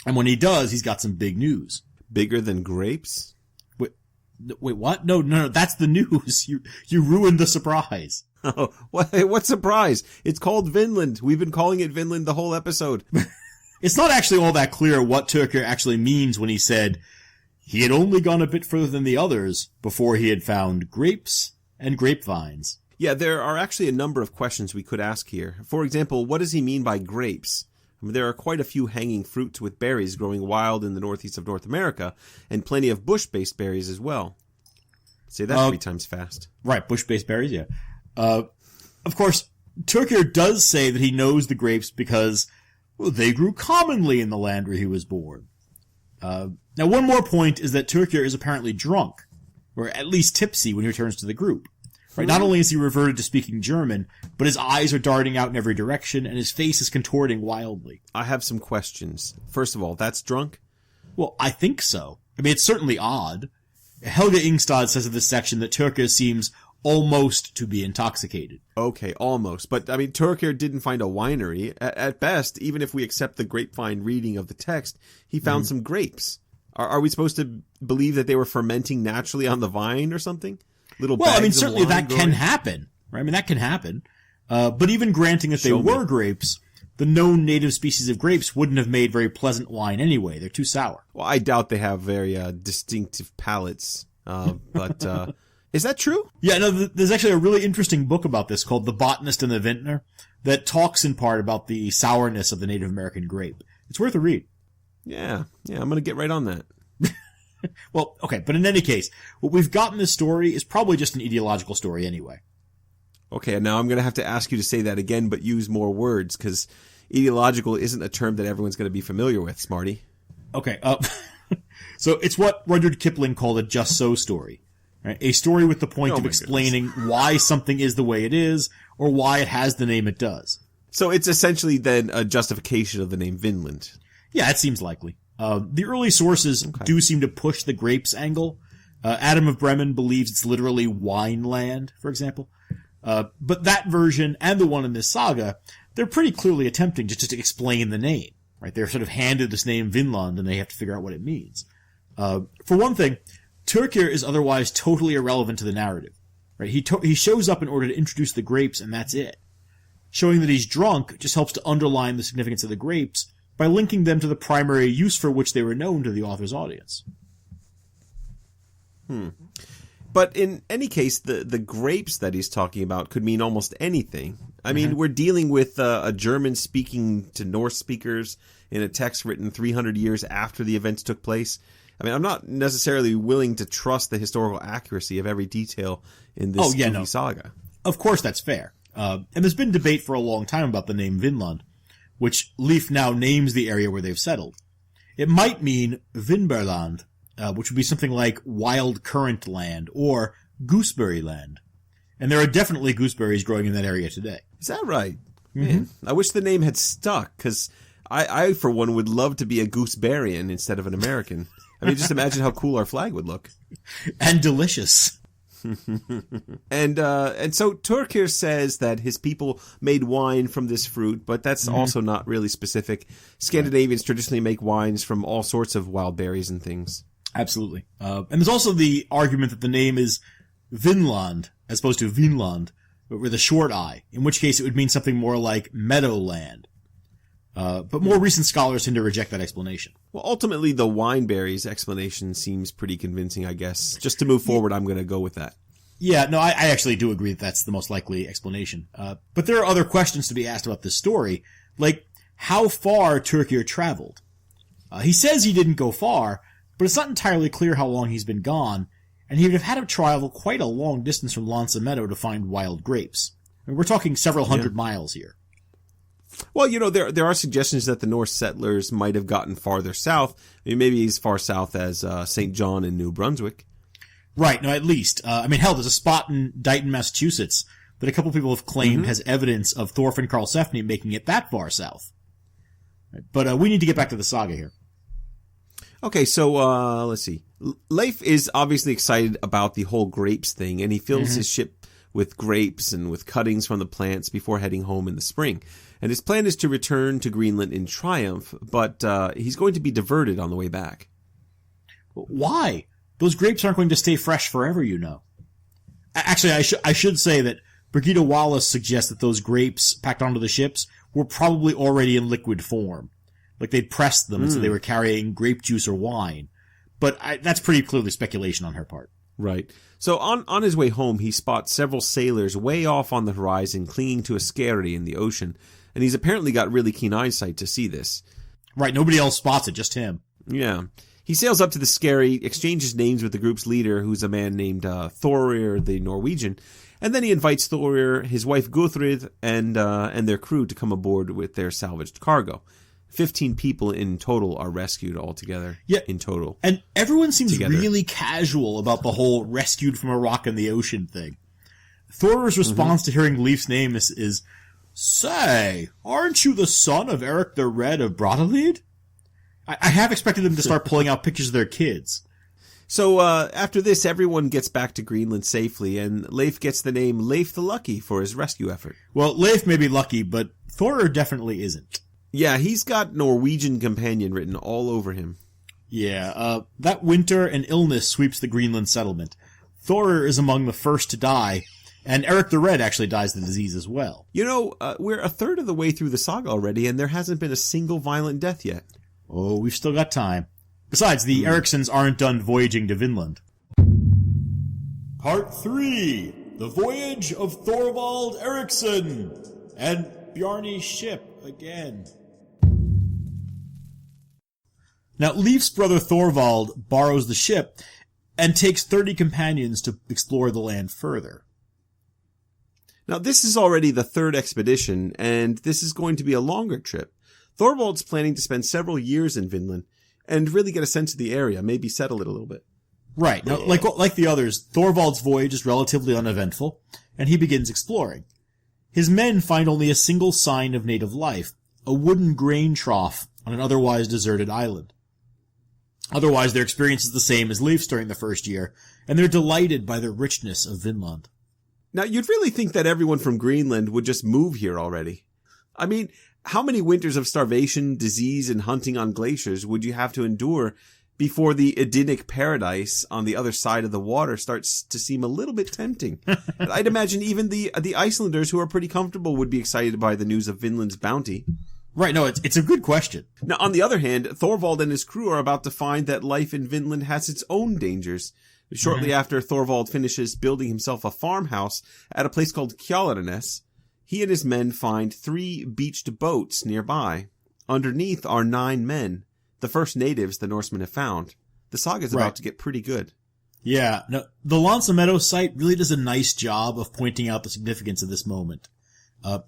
And when he does, he's got some big news. Bigger than grapes? Wait, what? No, that's the news. You ruined the surprise. Oh, what surprise? It's called Vinland. We've been calling it Vinland the whole episode. It's not actually all that clear what Turkir actually means when he said he had only gone a bit further than the others before he had found grapes and grapevines. Yeah, there are actually a number of questions we could ask here. For example, what does he mean by grapes? I mean, there are quite a few hanging fruits with berries growing wild in the northeast of North America, and plenty of bush-based berries as well. Say that 3 times fast. Right, bush-based berries, yeah. Of course, Turkir does say that he knows the grapes because they grew commonly in the land where he was born. Now, one more point is that Turkir is apparently drunk, or at least tipsy when he returns to the group. Right? Not only is he reverted to speaking German, but his eyes are darting out in every direction, and his face is contorting wildly. I have some questions. First of all, that's drunk? Well, I think so. I mean, it's certainly odd. Helga Ingstad says in this section that Turkir seems almost to be intoxicated. Okay, almost. But, I mean, Turkir didn't find a winery. At best, even if we accept the grapevine reading of the text, he found some grapes. Are we supposed to believe that they were fermenting naturally on the vine or something? Well, I mean, certainly that can happen, right? I mean, that can happen. But even granting that they were grapes, the known native species of grapes wouldn't have made very pleasant wine anyway. They're too sour. Well, I doubt they have very distinctive palates. But is that true? Yeah, no, there's actually a really interesting book about this called The Botanist and the Vintner that talks in part about the sourness of the Native American grape. It's worth a read. Yeah, I'm going to get right on that. Well, okay, but in any case, what we've got in this story is probably just an ideological story anyway. Okay, now I'm going to have to ask you to say that again, but use more words, because ideological isn't a term that everyone's going to be familiar with, Smarty. Okay, so it's what Rudyard Kipling called a just so story. Right? A story with the point of explaining why something is the way it is, or why it has the name it does. So it's essentially then a justification of the name Vinland. Yeah, it seems likely. The early sources do seem to push the grapes angle. Adam of Bremen believes it's literally wine land, for example. But that version and the one in this saga, they're pretty clearly attempting just to explain the name. Right? They're sort of handed this name Vinland and they have to figure out what it means. For one thing, Turkir is otherwise totally irrelevant to the narrative. Right? He shows up in order to introduce the grapes and that's it. Showing that he's drunk just helps to underline the significance of the grapes by linking them to the primary use for which they were known to the author's audience. But in any case, the grapes that he's talking about could mean almost anything. I mean, we're dealing with a German speaking to Norse speakers in a text written 300 years after the events took place. I mean, I'm not necessarily willing to trust the historical accuracy of every detail in this saga. Of course, that's fair. And there's been debate for a long time about the name Vinland, which Leif now names the area where they've settled. It might mean Vinberland, which would be something like wild currant land or gooseberry land. And there are definitely gooseberries growing in that area today. Is that right? Man, I wish the name had stuck, because I, for one, would love to be a gooseberrian instead of an American. I mean, just imagine how cool our flag would look. And delicious. And so Turkir says that his people made wine from this fruit, but that's also not really specific. Scandinavians traditionally make wines from all sorts of wild berries and things. Absolutely. And there's also the argument that the name is Vinland as opposed to Vinland, but with a short I, in which case it would mean something more like meadowland. But more recent scholars tend to reject that explanation. Well, ultimately, the wineberries explanation seems pretty convincing, I guess. Just to move forward, I'm going to go with that. Yeah, no, I actually do agree that that's the most likely explanation. But there are other questions to be asked about this story, like how far Turkir traveled. He says he didn't go far, but it's not entirely clear how long he's been gone, and he would have had to travel quite a long distance from Lanza Meadow to find wild grapes. I mean, we're talking several hundred miles here. Well, you know, there are suggestions that the Norse settlers might have gotten farther south. I mean, maybe as far south as St. John in New Brunswick. Right, no, at least. I mean, hell, there's a spot in Dighton, Massachusetts that a couple people have claimed has evidence of Thorfinn Karlsefni making it that far south. But we need to get back to the saga here. Okay, so let's see. Leif is obviously excited about the whole grapes thing, and he fills his ship with grapes and with cuttings from the plants before heading home in the spring. And his plan is to return to Greenland in triumph, but he's going to be diverted on the way back. Why? Those grapes aren't going to stay fresh forever, you know. Actually, I should say that Brigida Wallace suggests that those grapes packed onto the ships were probably already in liquid form. Like they'd pressed them, so they were carrying grape juice or wine. But that's pretty clearly speculation on her part. Right. So on his way home, he spots several sailors way off on the horizon clinging to a skerry in the ocean, and he's apparently got really keen eyesight to see this. Right, nobody else spots it, just him. Yeah. He sails up to the skerry, exchanges names with the group's leader, who's a man named Thorir the Norwegian, and then he invites Thorir, his wife Guthrid, and their crew to come aboard with their salvaged cargo. 15 people in total are rescued altogether. Yeah. In total. And everyone seems really casual about the whole rescued from a rock in the ocean thing. Thorir's response to hearing Leif's name is, "Say, aren't you the son of Eirik the Red of Brattahlid?" I have expected them to start pulling out pictures of their kids. So after this, everyone gets back to Greenland safely, and Leif gets the name Leif the Lucky for his rescue effort. Well, Leif may be lucky, but Thorir definitely isn't. Yeah, he's got Norwegian companion written all over him. Yeah, that winter an illness sweeps the Greenland settlement. Thorir is among the first to die, and Eirik the Red actually dies of the disease as well. You know, we're a third of the way through the saga already, and there hasn't been a single violent death yet. Oh, we've still got time. Besides, the Eirikssons aren't done voyaging to Vinland. Part 3. The Voyage of Thorvald Eiriksson and Bjarni's ship again. Now, Leif's brother Thorvald borrows the ship and takes 30 companions to explore the land further. Now, this is already the third expedition, and this is going to be a longer trip. Thorvald's planning to spend several years in Vinland and really get a sense of the area, maybe settle it a little bit. Right. Now, like the others, Thorvald's voyage is relatively uneventful, and he begins exploring. His men find only a single sign of native life, a wooden grain trough on an otherwise deserted island. Otherwise, their experience is the same as Leif's during the first year, and they're delighted by the richness of Vinland. Now, you'd really think that everyone from Greenland would just move here already. I mean, how many winters of starvation, disease, and hunting on glaciers would you have to endure before the Edenic paradise on the other side of the water starts to seem a little bit tempting? I'd imagine even the Icelanders, who are pretty comfortable, would be excited by the news of Vinland's bounty. Right, no, it's a good question. Now, on the other hand, Thorvald and his crew are about to find that life in Vinland has its own dangers. Shortly after Thorvald finishes building himself a farmhouse at a place called Kjalarnes, he and his men find 3 beached boats nearby. Underneath are 9 men, the first natives the Norsemen have found. The saga's about to get pretty good. Yeah, no, the Lanza Meadows site really does a nice job of pointing out the significance of this moment.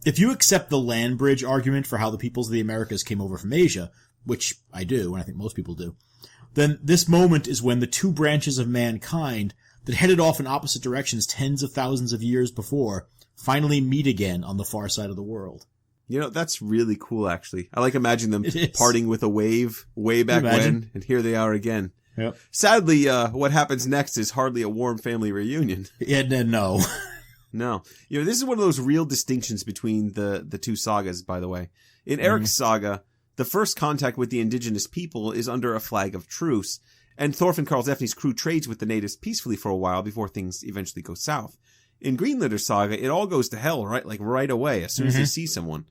If you accept the land bridge argument for how the peoples of the Americas came over from Asia, which I do, and I think most people do, then this moment is when the 2 branches of mankind that headed off in opposite directions tens of thousands of years before finally meet again on the far side of the world. You know, that's really cool, actually. I like imagining them parting with a wave way back when, and here they are again. Yep. Sadly, what happens next is hardly a warm family reunion. Yeah, no. No. You know, this is one of those real distinctions between the 2 sagas, by the way. In Eirik's saga, the first contact with the indigenous people is under a flag of truce, and Thorfinn Karlsefni's crew trades with the natives peacefully for a while before things eventually go south. In Greenlanders saga, it all goes to hell, right away, as soon as they see someone.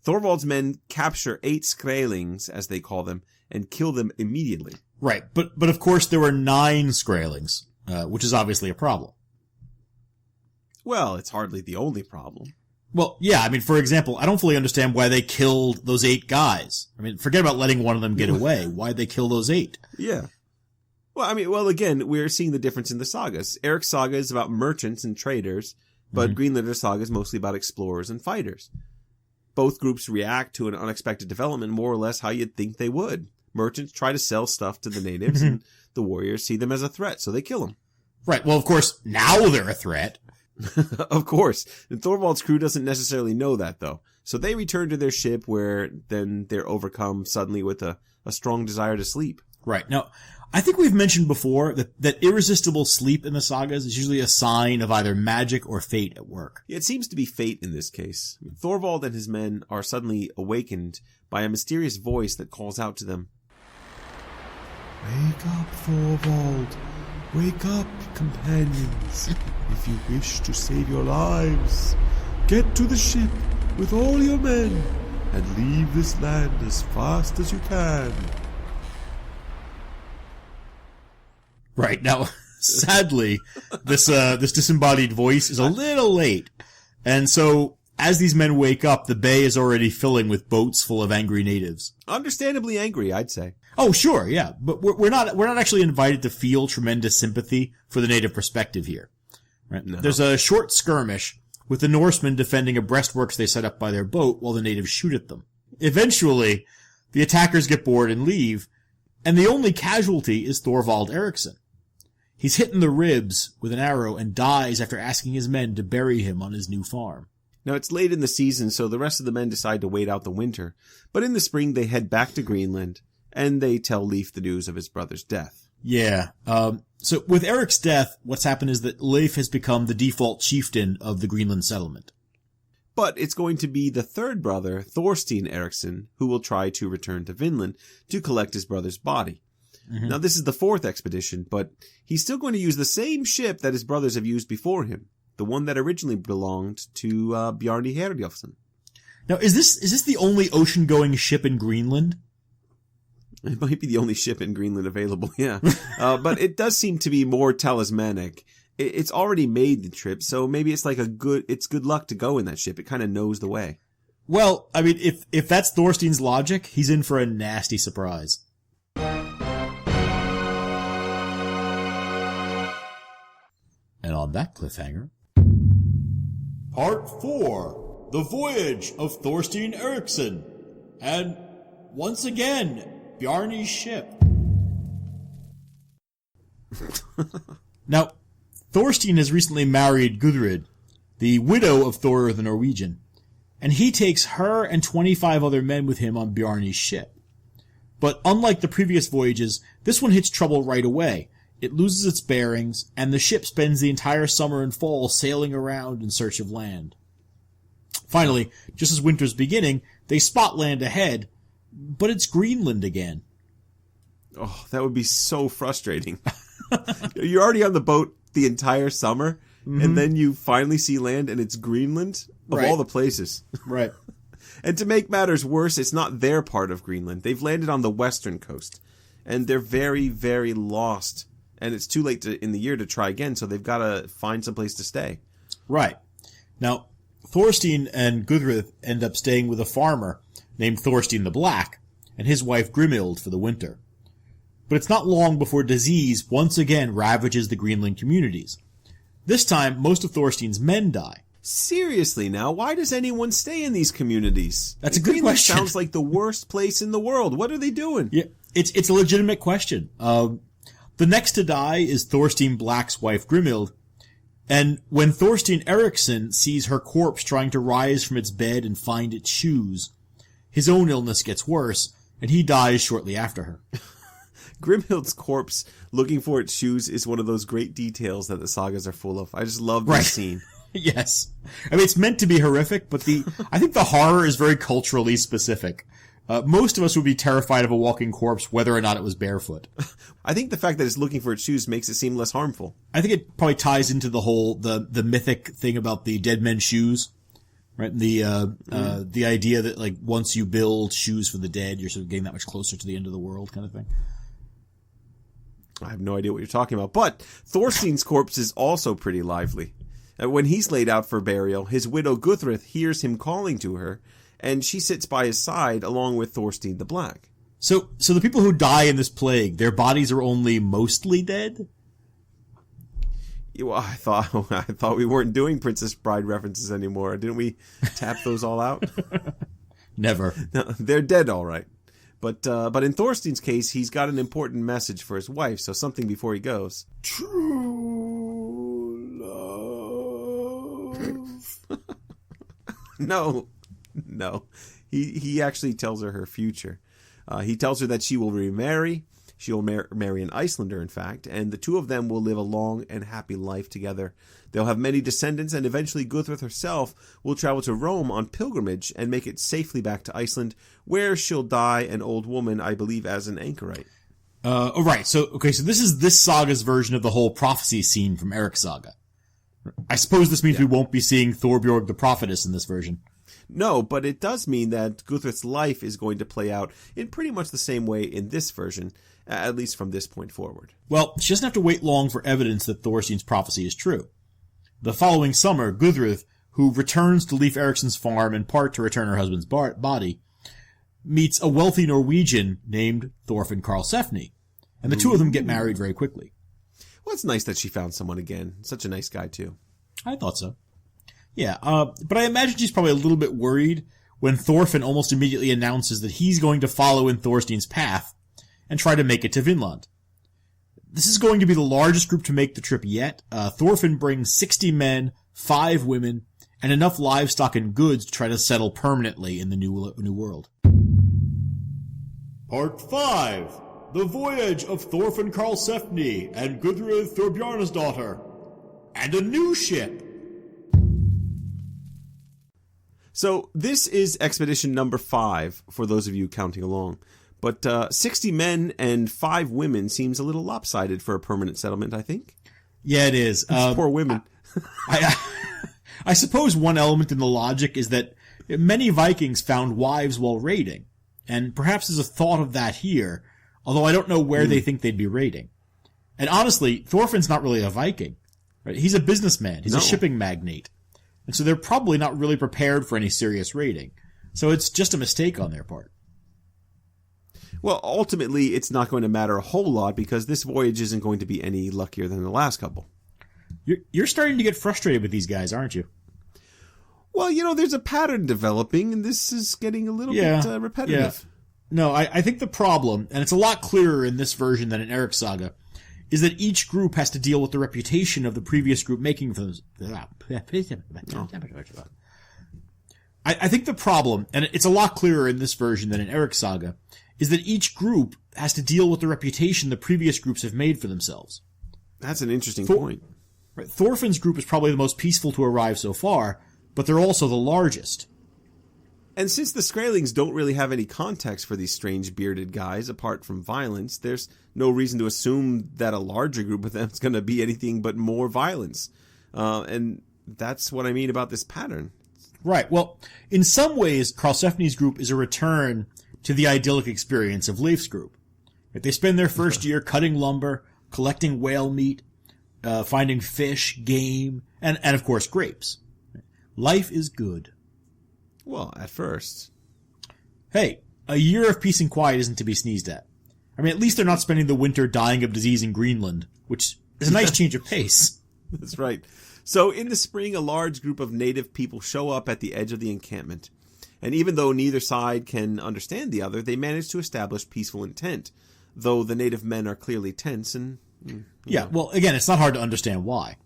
Thorvald's men capture 8 skraelings, as they call them, and kill them immediately. Right, but of course there were 9 skraelings, which is obviously a problem. Well, it's hardly the only problem. Well, yeah, I mean, for example, I don't fully understand why they killed those 8 guys. I mean, forget about letting one of them get away. Why'd they kill those 8? Yeah. Well, again, we're seeing the difference in the sagas. Eirik's saga is about merchants and traders, but Greenlander's saga is mostly about explorers and fighters. Both groups react to an unexpected development more or less how you'd think they would. Merchants try to sell stuff to the natives, and the warriors see them as a threat, so they kill them. Right, well, of course, now they're a threat. Of course. And Thorvald's crew doesn't necessarily know that, though. So they return to their ship where then they're overcome suddenly with a strong desire to sleep. Right. Now, I think we've mentioned before that irresistible sleep in the sagas is usually a sign of either magic or fate at work. It seems to be fate in this case. Thorvald and his men are suddenly awakened by a mysterious voice that calls out to them. Wake up, Thorvald. Wake up, companions. If you wish to save your lives, get to the ship with all your men and leave this land as fast as you can. Right. Now, sadly, this disembodied voice is a little late. And so, as these men wake up, the bay is already filling with boats full of angry natives. Understandably angry, I'd say. Oh, sure, yeah. But we're not actually invited to feel tremendous sympathy for the native perspective here. Right? No. There's a short skirmish with the Norsemen defending a breastworks they set up by their boat while the natives shoot at them. Eventually, the attackers get bored and leave, and the only casualty is Thorvald Eiriksson. He's hit in the ribs with an arrow and dies after asking his men to bury him on his new farm. Now, it's late in the season, so the rest of the men decide to wait out the winter. But in the spring, they head back to Greenland, and they tell Leif the news of his brother's death. Yeah. So with Eric's death, what's happened is that Leif has become the default chieftain of the Greenland settlement. But it's going to be the third brother, Thorstein Eiriksson, who will try to return to Vinland to collect his brother's body. Mm-hmm. Now, this is the fourth expedition, but he's still going to use the same ship that his brothers have used before him, the one that originally belonged to Bjarni Herjolfsson. Now, is this the only ocean-going ship in Greenland? It might be the only ship in Greenland available, yeah. But it does seem to be more talismanic. It's already made the trip, so maybe it's like it's good luck to go in that ship. It kind of knows the way. Well, I mean, if that's Thorstein's logic, he's in for a nasty surprise. And on that cliffhanger, Part 4, The Voyage of Thorstein Eiriksson, and once again, Bjarni's ship. Now, Thorstein has recently married Gudrid, the widow of Thor the Norwegian, and he takes her and 25 other men with him on Bjarni's ship. But unlike the previous voyages, this one hits trouble right away. It loses its bearings, and the ship spends the entire summer and fall sailing around in search of land. Finally, just as winter's beginning, they spot land ahead, but it's Greenland again. Oh, that would be so frustrating. You're already on the boat the entire summer, and then you finally see land, and it's Greenland, of all the places. Right. And to make matters worse, it's not their part of Greenland. They've landed on the western coast, and they're very, very lost. And it's too late in the year to try again, so they've got to find some place to stay. Right. Now, Thorstein and Gudrid end up staying with a farmer named Thorstein the Black and his wife Grimhild for the winter. But it's not long before disease once again ravages the Greenland communities. This time, most of Thorstein's men die. Seriously now, why does anyone stay in these communities? That's a good Greenland question. Sounds like the worst place in the world. What are they doing? Yeah, it's a legitimate question. The next to die is Thorstein Black's wife Grimhild, and when Thorstein Eiriksson sees her corpse trying to rise from its bed and find its shoes, his own illness gets worse, and he dies shortly after her. Grimhild's corpse looking for its shoes is one of those great details that the sagas are full of. I just love this scene. Yes. I mean, it's meant to be horrific, but I think the horror is very culturally specific. Most of us would be terrified of a walking corpse, whether or not it was barefoot. I think the fact that it's looking for its shoes makes it seem less harmful. I think it probably ties into the whole, the mythic thing about the dead men's shoes, right? The idea that, like, once you build shoes for the dead, you're sort of getting that much closer to the end of the world kind of thing. I have no idea what you're talking about, but Thorstein's corpse is also pretty lively. When he's laid out for burial, his widow Gudrid hears him calling to her, and she sits by his side along with Thorstein the Black. So the people who die in this plague, their bodies are only mostly dead? Well, I thought we weren't doing Princess Bride references anymore. Didn't we tap those all out? Never. No, they're dead, all right. But in Thorstein's case, he's got an important message for his wife, so something before he goes. True No. He actually tells her future. He tells her that she will remarry. She'll marry an Icelander, in fact, and the two of them will live a long and happy life together. They'll have many descendants, and eventually Gudrun herself will travel to Rome on pilgrimage and make it safely back to Iceland, where she'll die an old woman, I believe, as an anchorite. Right. So this is this saga's version of the whole prophecy scene from Eirik's saga. I suppose this means we won't be seeing Thorbjorg the prophetess in this version. No, but it does mean that Gudrun's life is going to play out in pretty much the same way in this version, at least from this point forward. Well, she doesn't have to wait long for evidence that Thorstein's prophecy is true. The following summer, Gudrun, who returns to Leif Eiriksson's farm in part to return her husband's body, meets a wealthy Norwegian named Thorfinn Karlsefni, and the two of them get married very quickly. Well, it's nice that she found someone again. Such a nice guy, too. I thought so. Yeah, but I imagine she's probably a little bit worried when Thorfinn almost immediately announces that he's going to follow in Thorstein's path and try to make it to Vinland. This is going to be the largest group to make the trip yet. Thorfinn brings 60 men, 5 women, and enough livestock and goods to try to settle permanently in the new world. Part 5. The Voyage of Thorfinn Karlsefni and Gudrun Thorbjarnardóttir. And a new ship. So this is expedition number 5, for those of you counting along. But 60 men and 5 women seems a little lopsided for a permanent settlement, I think. Yeah, it is. Poor women. I suppose one element in the logic is that many Vikings found wives while raiding, and perhaps there's a thought of that here, although I don't know where they think they'd be raiding. And honestly, Thorfinn's not really a Viking. Right? He's a businessman. He's a shipping magnate. And so they're probably not really prepared for any serious raiding. So it's just a mistake on their part. Well, ultimately, it's not going to matter a whole lot because this voyage isn't going to be any luckier than the last couple. You're starting to get frustrated with these guys, aren't you? Well, there's a pattern developing, and this is getting a little bit repetitive. Yeah. No, I think the problem, and it's a lot clearer in this version than in Eirik's saga, is that each group has to deal with the reputation of the previous group making for them. I think the problem, and it's a lot clearer in this version than in Eirik's saga, is that each group has to deal with the reputation the previous groups have made for themselves. That's an interesting point. Right, Thorfinn's group is probably the most peaceful to arrive so far, but they're also the largest. And since the skraelings don't really have any context for these strange bearded guys apart from violence, there's no reason to assume that a larger group of them is going to be anything but more violence. And that's what I mean about this pattern. Right. Well, in some ways, Karlsefni's group is a return to the idyllic experience of Leif's group. They spend their first year cutting lumber, collecting whale meat, finding fish, game, and of course grapes. Life is good. Well, at first. Hey, a year of peace and quiet isn't to be sneezed at. I mean, at least they're not spending the winter dying of disease in Greenland, which is a nice change of pace. That's right. So in the spring, a large group of native people show up at the edge of the encampment. And even though neither side can understand the other, they manage to establish peaceful intent, though the native men are clearly tense and... Yeah, well, again, it's not hard to understand why.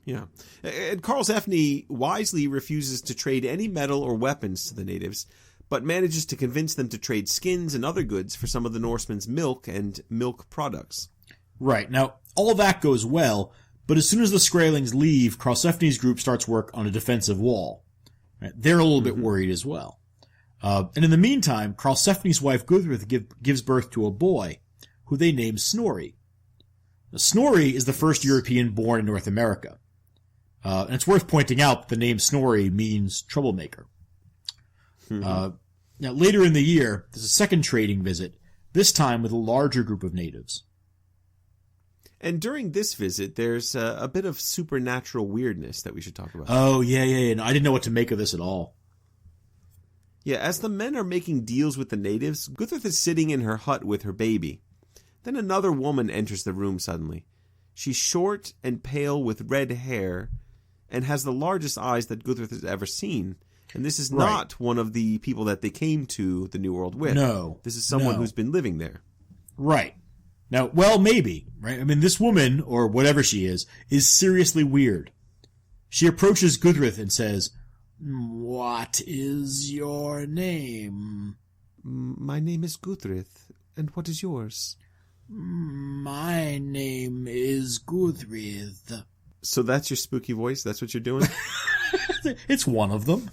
Yeah. And Karlsefni wisely refuses to trade any metal or weapons to the natives, but manages to convince them to trade skins and other goods for some of the Norsemen's milk and milk products. Right. Now, all that goes well, but as soon as the skraelings leave, Karlsefni's group starts work on a defensive wall. Right? They're a little bit worried as well. And in the meantime, Karlsefni's wife Gudrun gives birth to a boy, who they name Snorri. Now, Snorri is the first European born in North America. And it's worth pointing out that the name Snorri means troublemaker. Now, later in the year, there's a second trading visit, this time with a larger group of natives. And during this visit, there's a bit of supernatural weirdness that we should talk about. Oh, yeah. No, I didn't know what to make of this at all. Yeah, as the men are making deals with the natives, Gudrun is sitting in her hut with her baby. Then another woman enters the room suddenly. She's short and pale with red hair and has the largest eyes that Gudrun has ever seen. And this is not one of the people that they came to the New World with. No. This is someone who's been living there. Right. Now, well, maybe, right? I mean, this woman, or whatever she is seriously weird. She approaches Gudrun and says, What is your name? My name is Gudrith, and what is yours? My name is Gudrith. So that's your spooky voice? That's what you're doing? It's one of them.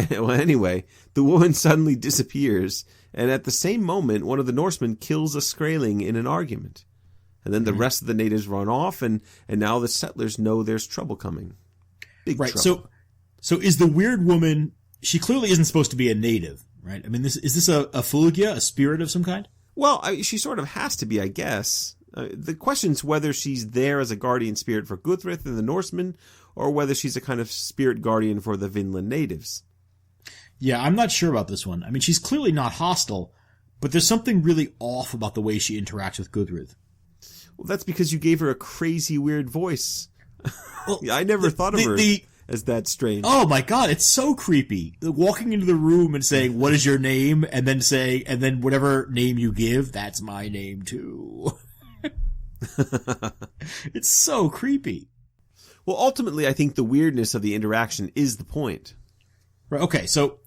Well, anyway, the woman suddenly disappears, and at the same moment, one of the Norsemen kills a skraeling in an argument. And then the rest of the natives run off, and now the settlers know there's trouble coming. Big trouble. So is the weird woman, she clearly isn't supposed to be a native, right? I mean, is this a fulgia, a spirit of some kind? Well, she sort of has to be, I guess. The question's whether she's there as a guardian spirit for Gudrith and the Norsemen, or whether she's a kind of spirit guardian for the Vinland natives. Yeah, I'm not sure about this one. I mean, she's clearly not hostile, but there's something really off about the way she interacts with Gudrith. Well, that's because you gave her a crazy, weird voice. Well, I never thought of her as that strange. Oh my god, it's so creepy. Walking into the room and saying, "What is your name?" and then whatever name you give, that's my name too. It's so creepy. Well, ultimately, I think the weirdness of the interaction is the point. Right. Okay. So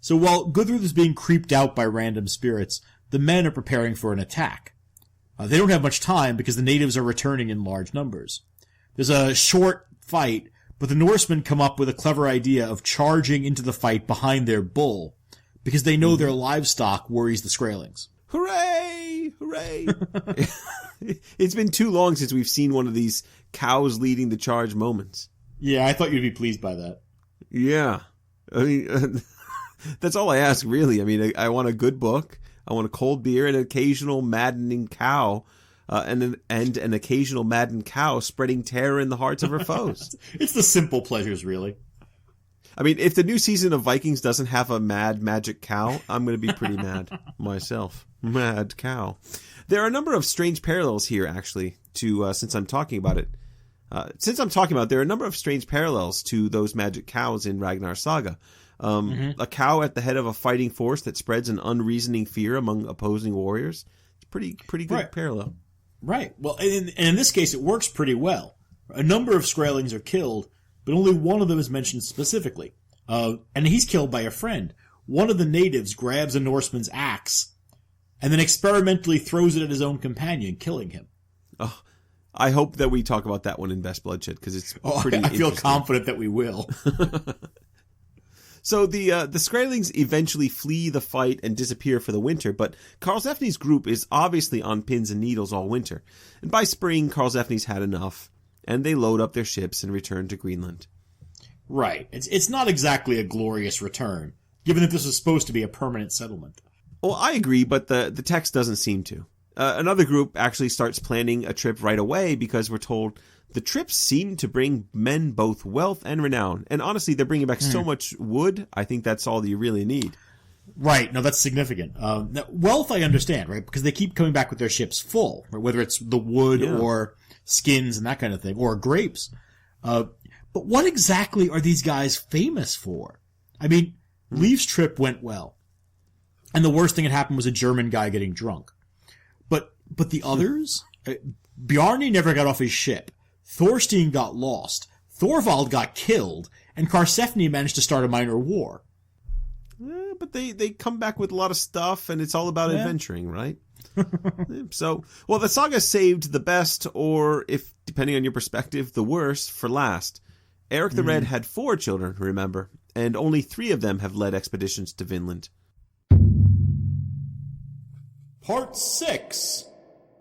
while Gudrith is being creeped out by random spirits, the men are preparing for an attack. They don't have much time because the natives are returning in large numbers. There's a short fight, but the Norsemen come up with a clever idea of charging into the fight behind their bull because they know their livestock worries the skraelings. Hooray! Hooray! It's been too long since we've seen one of these cows leading the charge moments. Yeah, I thought you'd be pleased by that. Yeah. I mean, that's all I ask, really. I mean, I want a good book. I want a cold beer and an occasional maddening cow, and an occasional maddened cow spreading terror in the hearts of her foes. It's the simple pleasures, really. I mean, if the new season of Vikings doesn't have a mad magic cow, I'm going to be pretty mad myself. Mad cow. There are a number of strange parallels here, actually, to since I'm talking about it. There are a number of strange parallels to those magic cows in Ragnar Saga. A cow at the head of a fighting force that spreads an unreasoning fear among opposing warriors. It's pretty good parallel. Right. Well, and in this case, it works pretty well. A number of skraelings are killed, but only one of them is mentioned specifically. And he's killed by a friend. One of the natives grabs a Norseman's axe and then experimentally throws it at his own companion, killing him. Oh, I hope that we talk about that one in Best Bloodshed, because it's pretty I feel confident that we will. So the skraelings eventually flee the fight and disappear for the winter, but Karlsefni's group is obviously on pins and needles all winter. And by spring, Karlsefni's had enough, and they load up their ships and return to Greenland. Right. It's not exactly a glorious return, given that this was supposed to be a permanent settlement. Well, I agree, but the text doesn't seem to. Another group actually starts planning a trip right away because we're told the trips seem to bring men both wealth and renown. And honestly, they're bringing back so much wood, I think that's all you really need. Right. No, that's significant. Now, wealth I understand, right? Because they keep coming back with their ships full, right? Whether it's the wood or skins and that kind of thing, or grapes. But what exactly are these guys famous for? I mean, Leif's trip went well. And the worst thing that happened was a German guy getting drunk. But the others? Bjarni never got off his ship. Thorstein got lost. Thorvald got killed. And Karlsefni managed to start a minor war. But they come back with a lot of stuff, and it's all about adventuring, right? So, well, the saga saved the best, or, if depending on your perspective, the worst, for last. Eirik the Red had 4 children, remember, and only 3 of them have led expeditions to Vinland. Part 6.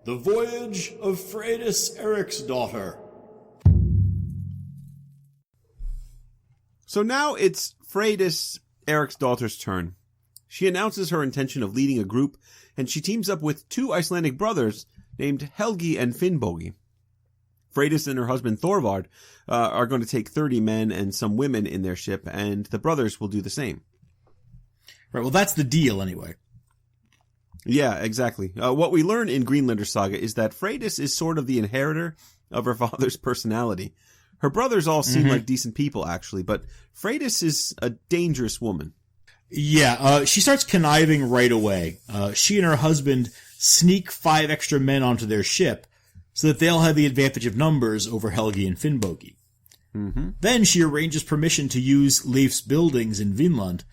The Voyage of Freydis Eiriksdottir. So now it's Freydis Eiriksdottir's turn. She announces her intention of leading a group, and she teams up with 2 Icelandic brothers named Helgi and Finnbogi. Freydis and her husband Thorvard are going to take 30 men and some women in their ship, and the brothers will do the same. Right, well, that's the deal anyway. Yeah, exactly. What we learn in Greenlanders Saga is that Freydis is sort of the inheritor of her father's personality. Her brothers all seem like decent people, actually, but Freydis is a dangerous woman. Yeah, she starts conniving right away. She and her husband sneak 5 extra men onto their ship so that they'll have the advantage of numbers over Helgi and Finnbogi. Then she arranges permission to use Leif's buildings in Vinland,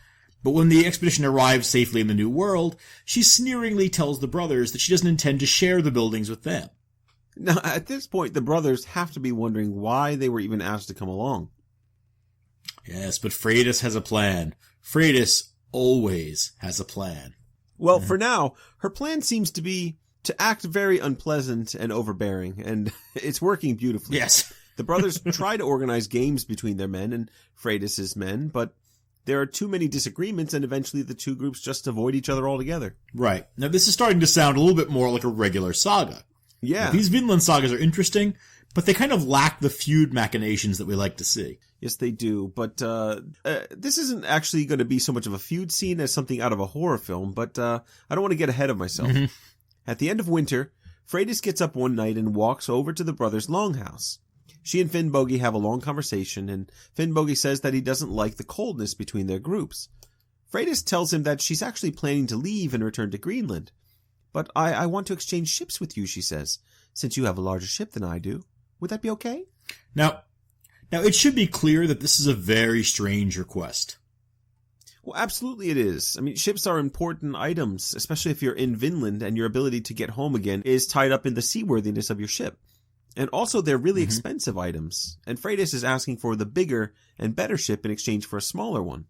but when the expedition arrives safely in the New World, she sneeringly tells the brothers that she doesn't intend to share the buildings with them. Now, at this point, the brothers have to be wondering why they were even asked to come along. Yes, but Freydis has a plan. Freydis always has a plan. Well, for now, her plan seems to be to act very unpleasant and overbearing, and it's working beautifully. Yes. The brothers try to organize games between their men and Freydis' men, but there are too many disagreements, and eventually the two groups just avoid each other altogether. Right. Now, this is starting to sound a little bit more like a regular saga. Yeah. These Vinland sagas are interesting, but they kind of lack the feud machinations that we like to see. Yes, they do, but this isn't actually going to be so much of a feud scene as something out of a horror film, but I don't want to get ahead of myself. At the end of winter, Freydis gets up one night and walks over to the brothers' longhouse. She and Finnbogi have a long conversation, and Finnbogi says that he doesn't like the coldness between their groups. Freydis tells him that she's actually planning to leave and return to Greenland. But I want to exchange ships with you, she says, since you have a larger ship than I do. Would that be okay? Now, it should be clear that this is a very strange request. Well, absolutely it is. I mean, ships are important items, especially if you're in Vinland and your ability to get home again is tied up in the seaworthiness of your ship. And also, they're really expensive items, and Freydis is asking for the bigger and better ship in exchange for a smaller one.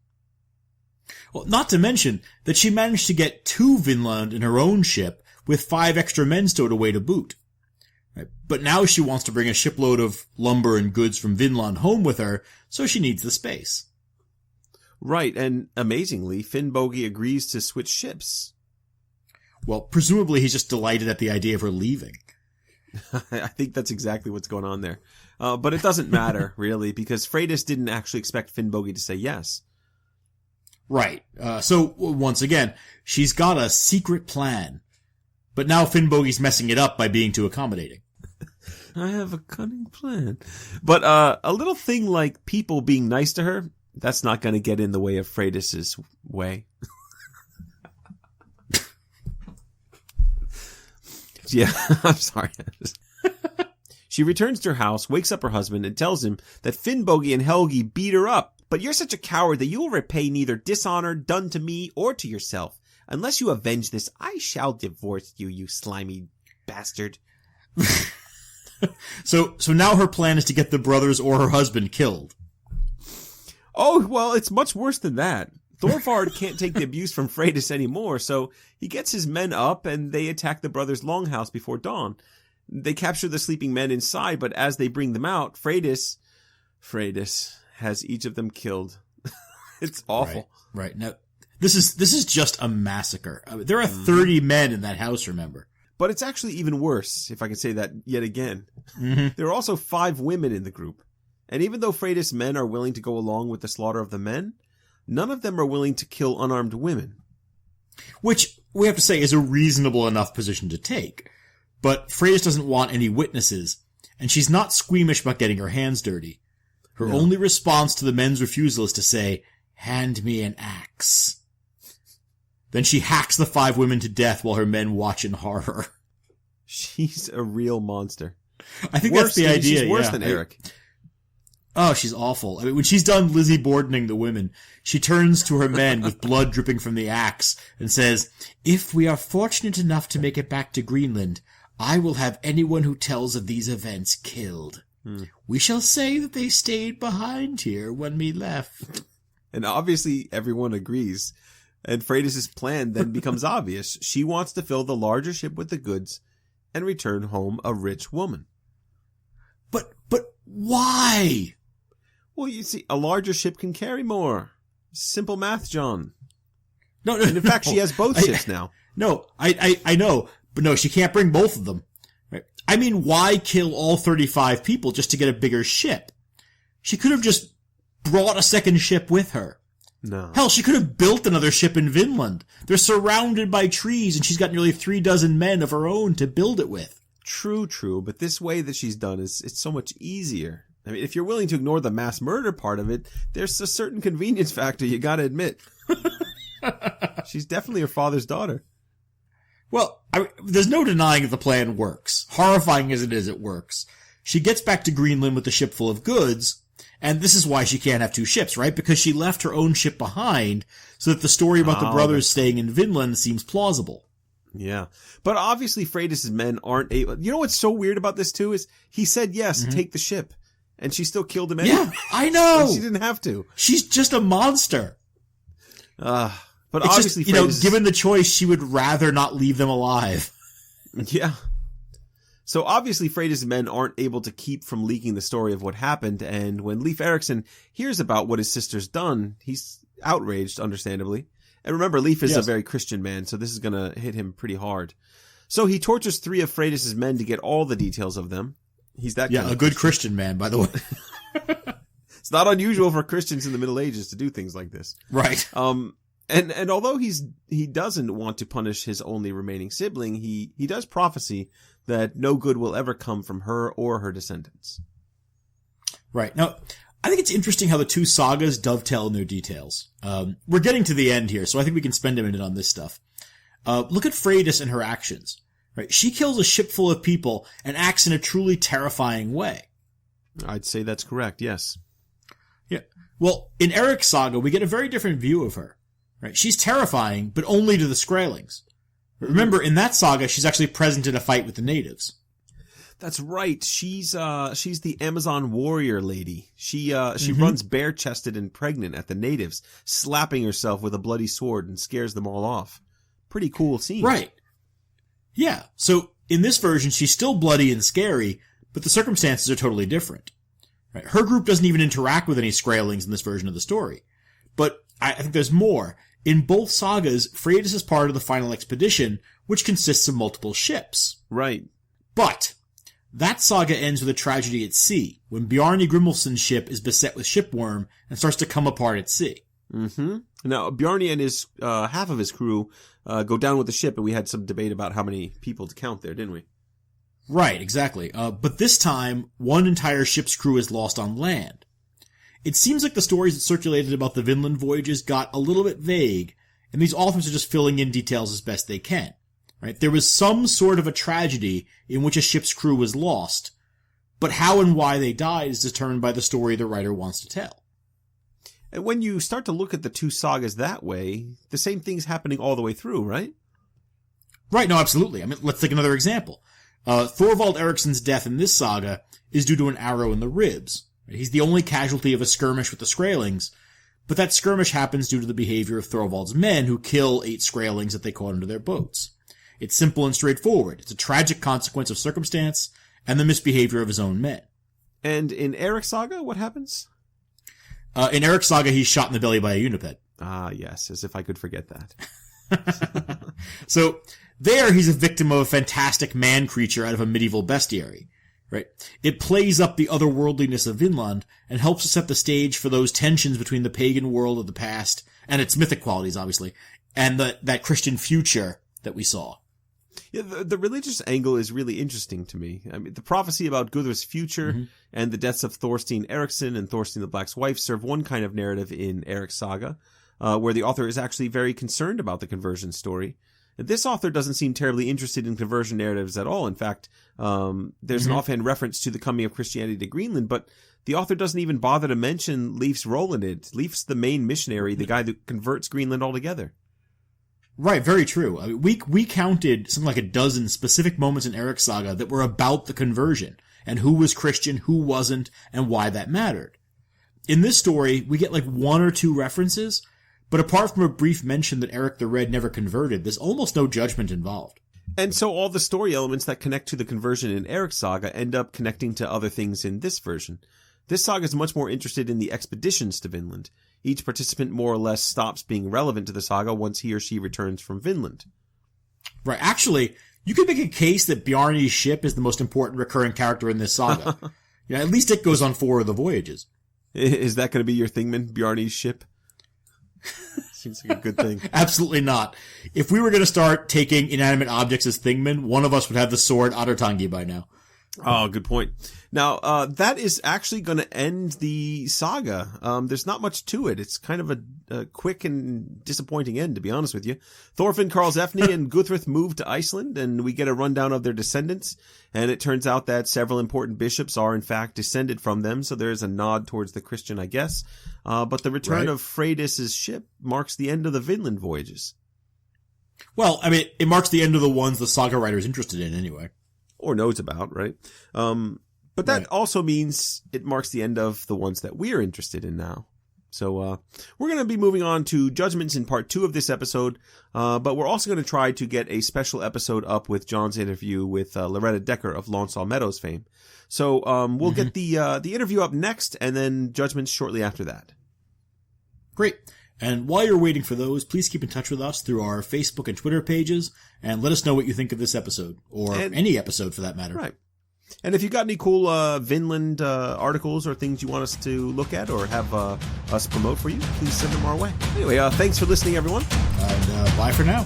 Well, not to mention that she managed to get to Vinland in her own ship with 5 extra men stowed away to boot. Right? But now she wants to bring a shipload of lumber and goods from Vinland home with her, so she needs the space. Right, and amazingly, Finnbogi agrees to switch ships. Well, presumably he's just delighted at the idea of her leaving. I think that's exactly what's going on there. But it doesn't matter, really, because Freydis didn't actually expect Finnbogi to say yes. Right. So, once again, she's got a secret plan. But now Finnbogi's messing it up by being too accommodating. I have a cunning plan. But a little thing like people being nice to her, that's not going to get in the way of Freydis' way. Yeah, I'm sorry. She returns to her house, wakes up her husband, and tells him that Finnbogi and Helgi beat her up. But you're such a coward that you will repay neither dishonor done to me or to yourself. Unless you avenge this, I shall divorce you, you slimy bastard. So now her plan is to get the brothers or her husband killed. Oh, well, it's much worse than that. Thorvard can't take the abuse from Freydis anymore, so he gets his men up and they attack the brothers' longhouse before dawn. They capture the sleeping men inside, but as they bring them out, Freydis has each of them killed. It's awful. Right. Now, this is just a massacre. There are 30 men in that house, remember? But it's actually even worse, if I can say that yet again. There are also 5 women in the group. And even though Freydis' men are willing to go along with the slaughter of the men, none of them are willing to kill unarmed women. Which, we have to say, is a reasonable enough position to take. But Freydis doesn't want any witnesses, and she's not squeamish about getting her hands dirty. Her only response to the men's refusal is to say, "Hand me an axe." Then she hacks the 5 women to death while her men watch in horror. She's a real monster. I think that's the idea. She's worse than Eirik. Oh, she's awful. I mean, when she's done Lizzie Bordening the women, she turns to her men with blood dripping from the axe and says, "If we are fortunate enough to make it back to Greenland, I will have anyone who tells of these events killed. We shall say that they stayed behind here when we left." And obviously everyone agrees. And Freydis' plan then becomes obvious. She wants to fill the larger ship with the goods and return home a rich woman. But why? Well, you see, a larger ship can carry more. Simple math, John. No, and in fact, she has both ships now. No, I know. But no, she can't bring both of them. Right? I mean, why kill all 35 people just to get a bigger ship? She could have just brought a second ship with her. No. Hell, she could have built another ship in Vinland. They're surrounded by trees, and she's got nearly 36 men of her own to build it with. True, but this way that she's done it's so much easier. I mean, if you're willing to ignore the mass murder part of it, there's a certain convenience factor you gotta admit. She's definitely her father's daughter. Well, there's no denying that the plan works. Horrifying as it is, it works. She gets back to Greenland with a ship full of goods, And this is why she can't have two ships, right? Because she left her own ship behind so that the story about the brothers staying in Vinland seems plausible. Yeah. But obviously Freydis' men aren't able... You know what's so weird about this, too, is he said, yes, take the ship. And she still killed him anyway. Yeah, I know! She didn't have to. She's just a monster. But it's obviously just, given the choice, she would rather not leave them alive. Yeah. So obviously Freydis' men aren't able to keep from leaking the story of what happened, and when Leif Eiriksson hears about what his sister's done, he's outraged, understandably. And remember, Leif is a very Christian man, so this is going to hit him pretty hard. So he tortures 3 of Freydis' men to get all the details of them. He's that kind of a good Christian man, by the way. It's not unusual for Christians in the Middle Ages to do things like this. Right. And although he doesn't want to punish his only remaining sibling, he does prophesy that no good will ever come from her or her descendants. Right. Now, I think it's interesting how the two sagas dovetail in their details. We're getting to the end here, so I think we can spend a minute on this stuff. Look at Freydis and her actions. Right. She kills a ship full of people and acts in a truly terrifying way. I'd say that's correct, yes. Yeah. Well, in Eirik's saga, we get a very different view of her. Right. She's terrifying, but only to the skraelings. Remember, in that saga, she's actually present in a fight with the natives. That's right. She's the Amazon warrior lady. She runs bare-chested and pregnant at the natives, slapping herself with a bloody sword and scares them all off. Pretty cool scene. Right. Yeah. So, in this version, she's still bloody and scary, but the circumstances are totally different. Right. Her group doesn't even interact with any skraelings in this version of the story. But I think there's more. In both sagas, Freydis is part of the final expedition, which consists of multiple ships. Right. But that saga ends with a tragedy at sea, when Bjarni Grimolsson's ship is beset with shipworm and starts to come apart at sea. Mm-hmm. Now, Bjarni and his half of his crew go down with the ship, and we had some debate about how many people to count there, didn't we? Right, exactly. But this time, one entire ship's crew is lost on land. It seems like the stories that circulated about the Vinland voyages got a little bit vague, and these authors are just filling in details as best they can. Right? There was some sort of a tragedy in which a ship's crew was lost, but how and why they died is determined by the story the writer wants to tell. And when you start to look at the two sagas that way, the same thing's happening all the way through, right? Right, no, absolutely. I mean, let's take another example. Thorvald Eriksson's death in this saga is due to an arrow in the ribs. He's the only casualty of a skirmish with the skraelings, but that skirmish happens due to the behavior of Thorvald's men who kill 8 skraelings that they caught under their boats. It's simple and straightforward. It's a tragic consequence of circumstance and the misbehavior of his own men. And in Eirik's saga, what happens? In Eirik's saga, he's shot in the belly by a uniped. Ah, yes, as if I could forget that. So, there he's a victim of a fantastic man-creature out of a medieval bestiary. Right? It plays up the otherworldliness of Vinland and helps to set the stage for those tensions between the pagan world of the past and its mythic qualities, obviously, and that Christian future that we saw. Yeah, the religious angle is really interesting to me. I mean, the prophecy about Gudr's future and the deaths of Thorstein Eriksson and Thorstein the Black's wife serve one kind of narrative in Eirik's saga, where the author is actually very concerned about the conversion story. This author doesn't seem terribly interested in conversion narratives at all. In fact, there's an offhand reference to the coming of Christianity to Greenland, but the author doesn't even bother to mention Leif's role in it. Leif's the main missionary, the guy that converts Greenland altogether. Right, very true. I mean, we counted something like a dozen specific moments in Eirik's saga that were about the conversion, and who was Christian, who wasn't, and why that mattered. In this story, we get like 1 or 2 references, but apart from a brief mention that Eirik the Red never converted, there's almost no judgment involved. And so all the story elements that connect to the conversion in Eirik's saga end up connecting to other things in this version. This saga is much more interested in the expeditions to Vinland. Each participant more or less stops being relevant to the saga once he or she returns from Vinland. Right. Actually, you could make a case that Bjarni's ship is the most important recurring character in this saga. At least it goes on 4 of the voyages. Is that going to be your Thingman, Bjarni's ship? Seems like a good thing. Absolutely not. If we were going to start taking inanimate objects as Thingmen, one of us would have the sword Ottertangi by now. Oh, good point. Now, that is actually going to end the saga. There's not much to it. It's kind of a quick and disappointing end, to be honest with you. Thorfinn, Karlsefni, and Guthrith move to Iceland, and we get a rundown of their descendants. And it turns out that several important bishops are, in fact, descended from them, so there's a nod towards the Christian, I guess. But the return of Freydis's ship marks the end of the Vinland voyages. Well, I mean, it marks the end of the ones the saga writer's interested in, anyway. Or knows about, right? But that also means it marks the end of the ones that we're interested in now. So, we're going to be moving on to judgments in part 2 of this episode. But we're also going to try to get a special episode up with John's interview with, Loretta Decker of Lonsall Meadows fame. So, we'll get the interview up next and then judgments shortly after that. Great. And while you're waiting for those, please keep in touch with us through our Facebook and Twitter pages, and let us know what you think of this episode, or any episode for that matter. Right. And if you got any cool Vinland articles or things you want us to look at or have us promote for you, please send them our way. Anyway, thanks for listening, everyone. And bye for now.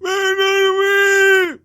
Man,